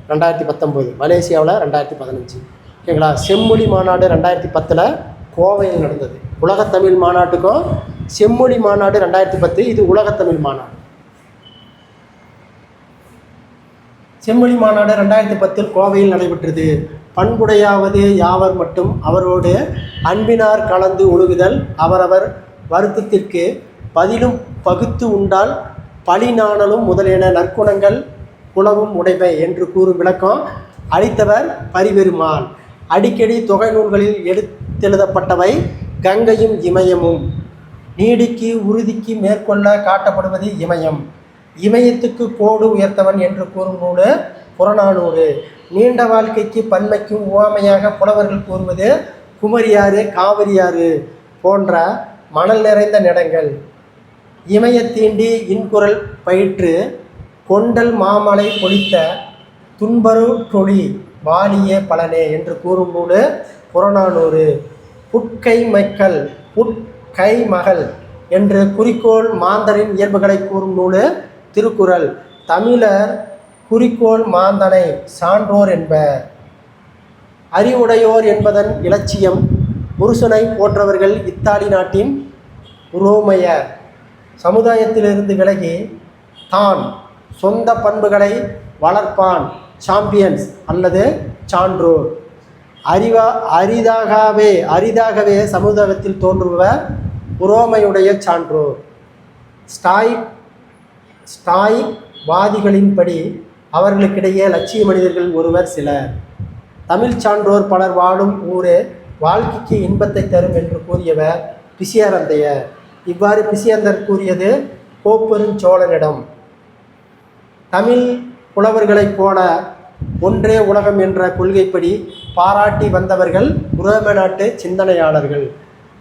2019, மலேசியாவில் 2015. ஓகேங்களா? செம்மொழி மாநாடு 2010 கோவையில் நடந்தது. உலகத்தமிழ் மாநாட்டுக்கும் செம்மொழி மாநாடு 2010, இது உலகத்தமிழ் மாநாடு. செம்மொழி மாநாடு 2010 கோவையில் நடைபெற்றது. பண்புடையாவது யாவர் மட்டும் அவரோடு அன்பினார் கலந்து ஒழுகுதல் அவரவர் வருத்தத்திற்கு பதிலும் பகுத்து உண்டால் பழி நாணலும் முதலியன நற்குணங்கள் குலவும் உடைமை என்று கூறும் விளக்கம் அளித்தவர் பரிபெருமான். அடிக்கடி தொகை நூல்களில் எடுத்தெழுதப்பட்டவை கங்கையும் இமயமும். நீடிக்கு உறுதிக்கு மேற்கொள்ள காட்டப்படுவது இமயம். இமயத்துக்கு கோடு உயர்த்தவன் என்று கூறும் நூல் புறநானூறு. நீண்ட வாழ்க்கைக்கு பன்மைக்கும் உவமையாக புலவர்கள் கூறுவது குமரியாறு காவிரியாறு போன்ற மணல் நிறைந்த நிலங்கள். இமயத்தீண்டி இன்குரல் பயிற்று கொண்டல் மாமலை பொழித்த துன்பரு டொழி வாலியே பலனே என்று கூறும் நூல் புறநானூறு. புட்கை மக்கள் புட்கை மகள் என்று குறிக்கோள் மாந்தரின் இயல்புகளை கூறும் நூல் திருக்குறள். தமிழர் குறிக்கோள் மாந்தனை சான்றோர் என்பர். அறிவுடையோர் என்பதன் இலட்சியம் புருஷனை போன்றவர்கள் இத்தாலி நாட்டின் உரோமையர். சமுதாயத்திலிருந்து விலகி தான் சொந்த பண்புகளை வளர்ப்பான் சாம்பியன்ஸ் அல்லது சான்றோர். அரிதாகவே சமுதாயத்தில் தோன்றுபவர் உரோமையுடைய சான்றோர். ஸ்டாய்வாதிகளின்படி அவர்களுக்கிடையே லட்சிய மனிதர்கள் ஒருவர் சிலர். தமிழ் சான்றோர் பலர் வாழும் ஊரே வாழ்க்கைக்கு இன்பத்தை தரும் என்று கூறியவர் பிசியாரந்தையர். இவ்வாறு பிசியந்தர் கூறியது கோப்பெருஞ்சோழனிடம். தமிழ் புலவர்களைப் போல ஒன்றே உலகம் என்ற கொள்கைப்படி பாராட்டி வந்தவர்கள் உரோம நாட்டு சிந்தனையாளர்கள்.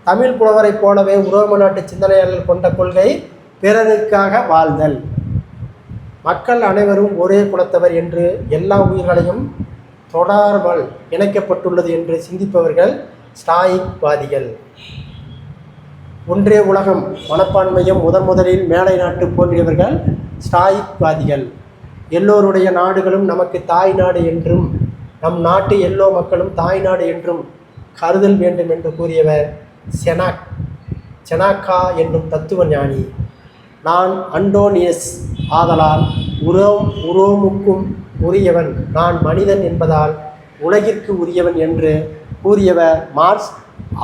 தமிழ் புலவரைப் போலவே உரோம நாட்டு சிந்தனையாளர்கள் கொண்ட கொள்கை பிறருக்காக வாழ்தல். மக்கள் அனைவரும் ஒரே குலத்தவர் என்று எல்லா உயிர்களையும் தொடர்பால் இணைக்கப்பட்டுள்ளது என்று சிந்திப்பவர்கள் ஸ்டாயிக்வாதிகள். ஒன்றே உலகம் மனப்பான்மையும் முதலில் மேலை நாட்டு தோன்றியவர்கள் ஸ்டாயிக்வாதிகள். எல்லோருடைய நாடுகளும் நமக்கு தாய் நாடு என்றும் நம் நாட்டு எல்லோ மக்களும் தாய் நாடு என்றும் கருதல் வேண்டும் என்று கூறியவர் செனாக்கா என்னும் தத்துவ ஞானி. நான் அண்டோனியஸ் ஆதலால் உரோமுக்கும் உரியவன், நான் மனிதன் என்பதால் உலகிற்கு உரியவன் என்று கூறியவர் மார்ஸ்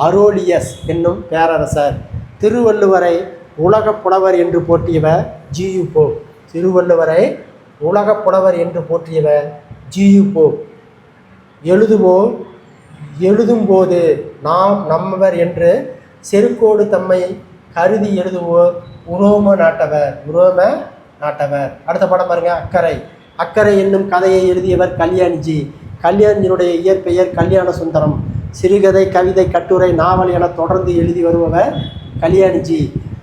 அரோலியஸ் என்னும் பேரரசர். திருவள்ளுவரை உலகப் புலவர் என்று போற்றியவர் ஜியு போப். திருவள்ளுவரை உலகப் புலவர் என்று போற்றியவர் ஜியு போப். எழுதும்போது நாம் நம்மவர் என்று செருக்கோடு தம்மை கருதி எழுதுவோர் உரோம நாட்டவர். அடுத்த படம் பாருங்க, அக்கறை. அக்கறை என்னும் கதையை எழுதியவர் கல்யாணிஜி. கல்யாணியினுடைய இயற்பெயர் கல்யாண சுந்தரம். சிறுகதை, கவிதை, கட்டுரை, நாவல் என தொடர்ந்து எழுதி வருபவர் கல்யாணிஜி.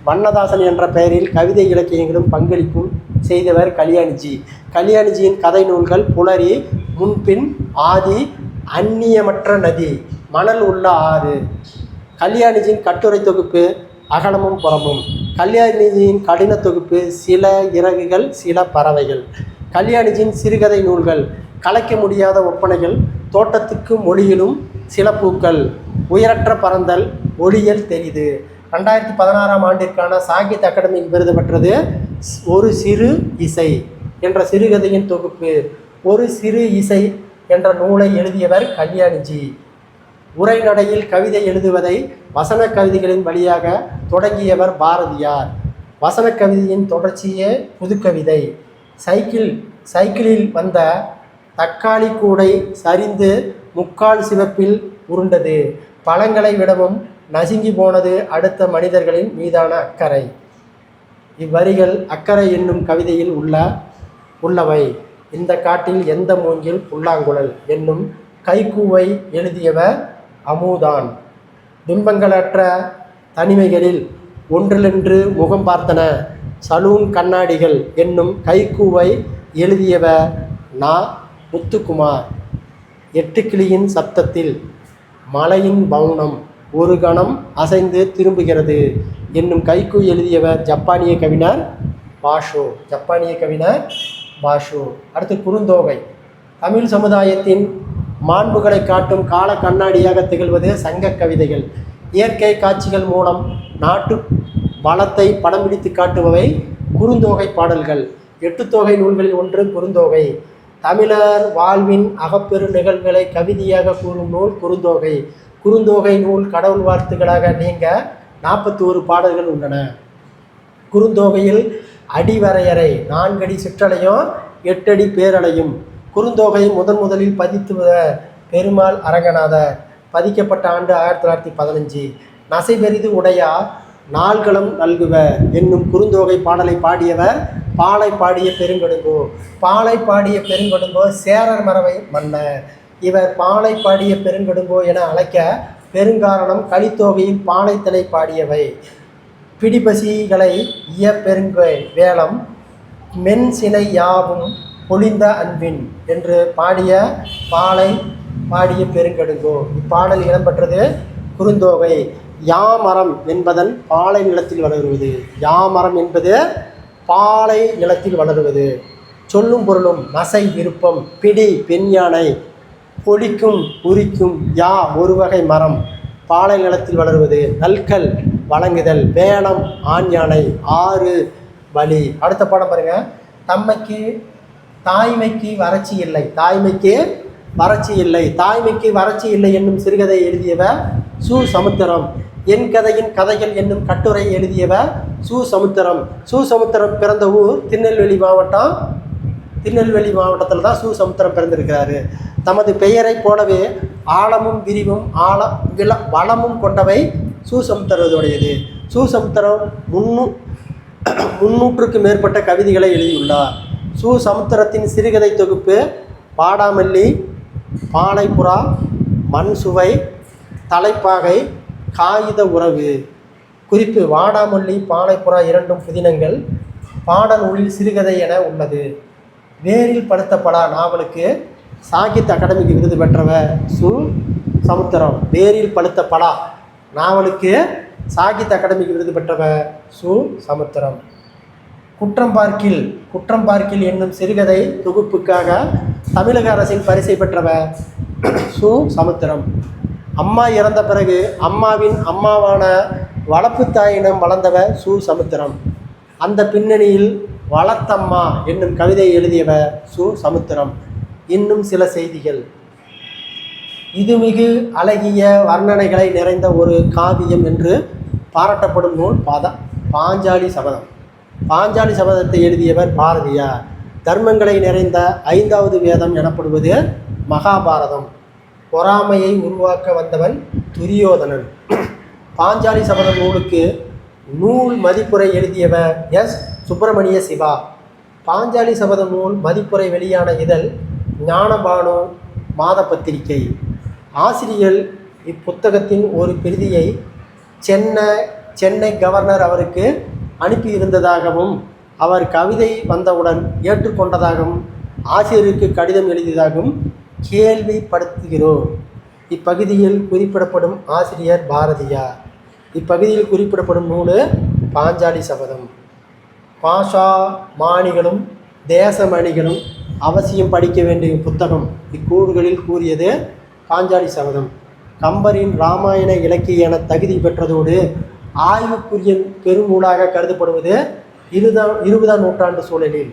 வண்ணதாசன் என்ற பெயரில் கவிதை இலக்கியங்களும் பங்களிப்பும் செய்தவர் கல்யாணிஜி. கல்யாணிஜியின் கதை நூல்கள் புலரி, முன்பின், ஆதி, அந்நியமற்ற நதி, மணல் உள்ள ஆறு. கல்யாணிஜியின் கட்டுரை தொகுப்பு அகலமும் புறமும். கல்யாணிஜியின் கடின தொகுப்பு சில இறகுகள் சில பறவைகள். கல்யாணிஜியின் சிறுகதை நூல்கள் கலைக்க முடியாத ஒப்பனைகள், தோட்டத்துக்கு மொழியிலும் சில பூக்கள், உயரற்ற பறந்தல், ஒளியல் தெரிது. 2016ஆம் ஆண்டிற்கான சாகித்ய அகாடமி விருது பெற்றது ஒரு சிறு இசை என்ற சிறுகதையின் தொகுப்பு. ஒரு சிறு இசை என்ற நூலை எழுதியவர் கல்யாணிஜி. உரைநடையில் கவிதை எழுதுவதை வசன கவிதைகளின் வழியாக தொடங்கியவர் பாரதியார். வசன கவிதையின் தொடர்ச்சியே புதுக்கவிதை. சைக்கிளில் வந்த தக்காளி கூடை சரிந்து முக்கால் சிவப்பில் உருண்டது. பழங்களை விடவும் நசுங்கி போனது அடுத்த மனிதர்களின் மீதான அக்கறை. இவ்வரிகள் அக்கறை என்னும் கவிதையில் உள்ளவை. இந்த காட்டில் எந்த மூங்கில் புல்லாங்குழல் என்னும் கைக்கூவை எழுதியவர் அமுதான். பிம்பங்களற்ற தனிமைகளில் ஒன்றிலென்று முகம் பார்த்தன சலூன் கண்ணாடிகள் என்னும் கைக்கூவை எழுதியவர் முத்துக்குமார். எட்டுக்கிளியின் சத்தத்தில் மலையின் மௌனம் ஒரு கணம் அசைந்து திரும்புகிறது என்னும் கைக்கூ எழுதியவர் ஜப்பானிய கவிஞர் பாஷோ. அடுத்து குறுந்தோகை. தமிழ் சமுதாயத்தின் மாண்புகளை காட்டும் கால கண்ணாடியாக திகழ்வது சங்க கவிதைகள். இயற்கை காட்சிகள் மூலம் நாட்டு வளத்தை படம் பிடித்து காட்டுபவை குறுந்தோகை பாடல்கள். 8 தொகை நூல்களில் ஒன்று குறுந்தோகை. தமிழர் வாழ்வின் அகப்பெரு நிகழ்வுகளை கவிதையாக கூறும் நூல் குறுந்தொகை. குறுந்தொகை நூல் கடவுள் வாழ்த்துக்களாக நீங்க 41 பாடல்கள் உள்ளன. குறுந்தொகையில் அடிவரையறை 4 அடி சிற்றலையும் 8 அடி பேரலையும். குறுந்தொகை முதலில் பதித்து பெருமாள் அரங்கநாதர். பதிக்கப்பட்ட ஆண்டு 1915. நசைபெரிது உடையார் நாள்களும் நல்குவ என்னும் குறுந்தொகை பாடலை பாடியவர் பாலை பாடிய பெருங்கடுங்கோ. பாலை பாடிய பெருங்கடுங்கோ சேரர் மரபை மன்னர். இவர் பாலை பாடிய பெருங்கடுங்கோ என அழைக்க பெருங்காரணம் கலித்தொகையில் பாலைத்தலை பாடியவை. பிடிபசிகளை இய பெருங்கை வேளம் மென் சினை யாவும் பொழிந்த அன்பின் என்று பாடிய பாலை பாடிய பெருங்கடுங்கோ. இப்பாடல் இடம்பெற்றது குறுந்தொகை. யாமரம் என்பதன் பாலை நிலத்தில் வளருவது. யாமரம் என்பது பாலை நிலத்தில் வளருவது. சொல்லும் பொருளும் நசை விருப்பம், பிடி பெண் யானை, பொலிக்கும் உரிக்கும் யா ஒரு வகை மரம் பாலை நிலத்தில் வளருவது. நல்கல் வழங்குதல், வேளம் ஆண் யானை, ஆறு வழி. அடுத்த பாடம் பாருங்க. தம்மைக்கு தாய்மைக்கு வறட்சி இல்லை. தாய்மைக்கு வறட்சி இல்லை. தாய்மைக்கு வறட்சி இல்லை என்னும் சிறுகதை எழுதியவர் சு. சமுத்திரம். என் கதையின் கதைகள் என்னும் கட்டுரை எழுதியவர் சு. சமுத்திரம். சு. சமுத்திரம் பிறந்த ஊர் திருநெல்வேலி மாவட்டம். திருநெல்வேலி மாவட்டத்தில் தான் சு. சமுத்திரம் பிறந்திருக்கிறாரு. தமது பெயரை போலவே ஆழமும் விரிவும் வளமும் கொண்டவை சு. சமுத்திரத்துடையது. சு. சமுத்திரம் 300க்கும் மேற்பட்ட கவிதைகளை எழுதியுள்ளார். சு. சமுத்திரத்தின் சிறுகதை தொகுப்பு பாடாமல்லி, பாலைப்புறா, மண் சுவை, தலைப்பாகை, காகித உறவு. குறிப்பு: வாடாமல்லி, பாலைப்புறா இரண்டும் புதினங்கள். பாடநூலில் சிறுகதை என உள்ளது. வேரில் படுத்த பலா நாவலுக்கு சாகித்ய அகாடமிக்கு விருது பெற்றவர் சு. சமுத்திரம். வேரில் பழுத்த பலா நாவலுக்கு சாகித்ய அகாடமிக்கு விருது பெற்றவர் சு. சமுத்திரம். குற்றம் பார்க்கில் என்னும் சிறுகதை தொகுப்புக்காக தமிழக அரசின் பரிசை பெற்றவர் சு. சமுத்திரம். அம்மா இறந்த பிறகு அம்மாவின் அம்மாவான வளர்ப்பு தாயினம் வளர்ந்தவர் சு. சமுத்திரம். அந்த பின்னணியில் வளர்த்தம்மா என்னும் கவிதை எழுதியவர் சு. சமுத்திரம். இன்னும் சில செய்திகள். இது மிகு அழகிய வர்ணனைகளை நிறைந்த ஒரு காவியம் என்று பாராட்டப்படும் நூல் பாஞ்சாலி சபதம். பாஞ்சாலி சபதத்தை எழுதியவர் பாரதியார். தர்மங்களை நிறைந்த 5வது வேதம் எனப்படுவது மகாபாரதம். பொறாமையை உருவாக்க வந்தவன் துரியோதனன். பாஞ்சாலி சபதம் நூலுக்கு நூல் மதிப்புரை எழுதியவர் எஸ். சுப்பிரமணிய சிவா. பாஞ்சாலி சபதம் நூல் மதிப்புரை வெளியான இதழ் ஞானபானு மாத பத்திரிகை. ஆசிரியர் இப்புத்தகத்தின் ஒரு பிரதியை சென்னை கவர்னர் அவருக்கு அனுப்பியிருந்ததாகவும் அவர் கவிதை வந்தவுடன் ஏற்றுக்கொண்டதாகவும் ஆசிரியருக்கு கடிதம் எழுதியதாகவும் கேள்விப்படுத்துகிறோம். இப்பகுதியில் குறிப்பிடப்படும் ஆசிரியர் பாரதியார். இப்பகுதியில் குறிப்பிடப்படும் நூல் பாஞ்சாலி சபதம். பாஷா மாணிகளும் தேசமணிகளும் அவசியம் படிக்க வேண்டிய புத்தகம் இக்கூறுகளில் கூறியது பாஞ்சாலி சபதம். கம்பரின் இராமாயண இலக்கிய என தகுதி பெற்றதோடு ஆய்வுக்குரிய பெருநூலாக கருதப்படுவது 20ஆம் நூற்றாண்டு சூழலில்.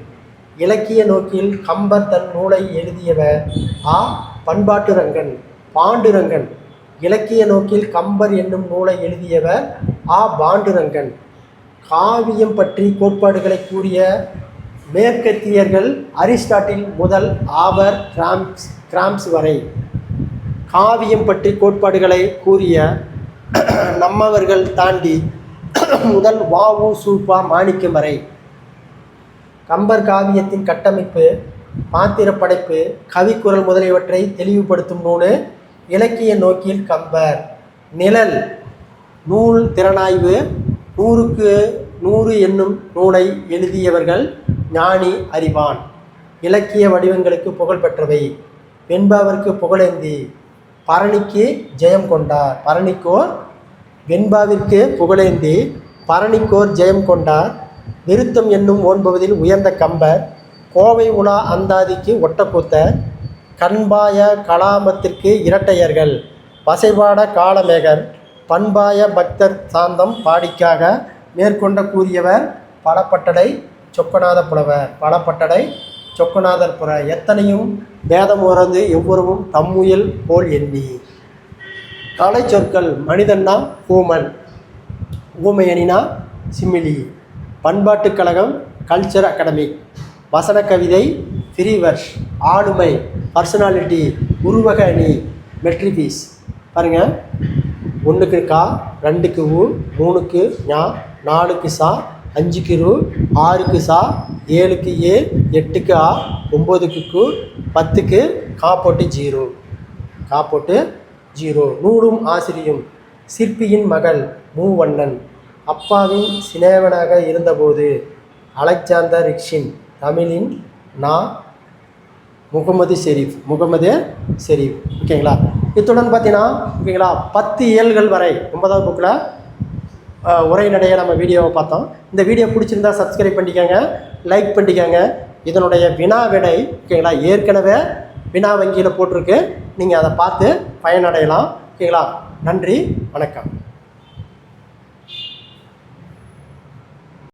இலக்கிய நோக்கில் கம்பர் தன் நூலை எழுதியவர் ஆ. பண்பாட்டுரங்கன். பாண்டுரங்கன். இலக்கிய நோக்கில் கம்பர் என்னும் நூலை எழுதியவர் ஆ. பாண்டுரங்கன். காவியம் பற்றி கோட்பாடுகளை கூறிய மேற்கத்தியர்கள் அரிஸ்டாட்டில் முதல் ஆபர் கிராம்ஸ் வரை. காவியம் பற்றி கோட்பாடுகளை கூறிய நம்மவர்கள் தாண்டி முதல் வ.உ. சூப்பா மாணிக்கம் வரை. கம்பர் காவியத்தின் கட்டமைப்பு, பாத்திர படைப்பு, கவிக்குரல் முதலியவற்றை தெளிவுபடுத்தும் நூல் இலக்கிய நோக்கில் கம்பர். நிழல் நூல் திறனாய்வு 100க்கு 100 என்னும் நூலை எழுதியவர்கள் ஞானி அறிவான். இலக்கிய வடிவங்களுக்கு புகழ் பெற்றவை. வெண்பாவிற்கு புகழேந்தி பரணிக்கு ஜெயம் கொண்டார். பரணிக்கோர் வெண்பாவிற்கு புகழேந்தி பரணிக்கோர் ஜெயம் கொண்டார். விருத்தம் என்னும் ஓன்பகுதியில் உயர்ந்த கம்பர். கோவை உலா அந்தாதிக்கு ஒட்டக்கூத்தர். கண்பாய கலாமத்திற்கு இரட்டையர்கள். வசைபாட காலமேகர். பண்பாய பக்தர் சாந்தம் பாடிக்காக மேற்கொண்ட கூறியவர் பலப்பட்டடை சொக்கநாத புலவர். பலப்பட்டடை சொக்கநாதர் புற எத்தனையும் வேதம் உறந்து எவ்வொருவும் தம்முயல் போல் எண்ணி. கலை சொற்கள் மனிதன்னா ஹூமன், ஊமையனினா சிமிலி. பண்பாட்டுக் கழகம் கல்ச்சர் அகாடமிக். வசன கவிதை ஃப்ரீவர்ஸ். ஆளுமை பர்சனாலிட்டி உருவக அணி மெட்ரிபீஸ். பாருங்கள், 1க்கு கா, 2க்கு ஊ, 3க்கு ஞா, 4க்கு சா, 5க்கு ரு, 6க்கு சா, 7க்கு ஏ, 8க்கு ஆ, 9க்கு கு, 10க்கு கா போட்டு 0. கா போட்டு 0. நூலும் ஆசிரியும் சிற்பியின் மகள் மூவண்ணன். அப்பாவின் சினேவனாக இருந்தபோது அலெக்சாந்தர் ரிக்ஷின். தமிழின் நா முகமது ஷெரீஃப். ஓகேங்களா? இத்துடன் பார்த்தீங்கன்னா ஓகேங்களா 10 இயல்கள் வரை 9வது புக்கில் உரைநடைய நம்ம வீடியோவை பார்த்தோம். இந்த வீடியோ பிடிச்சிருந்தா சப்ஸ்கிரைப் பண்ணிக்கோங்க, லைக் பண்ணிக்கோங்க. இதனுடைய வினா விடை ஓகேங்களா ஏற்கனவே வினா வங்கியில் போட்டிருக்கு, நீங்கள் அதை பார்த்து பயனடையலாம். ஓகேங்களா? நன்றி, வணக்கம்.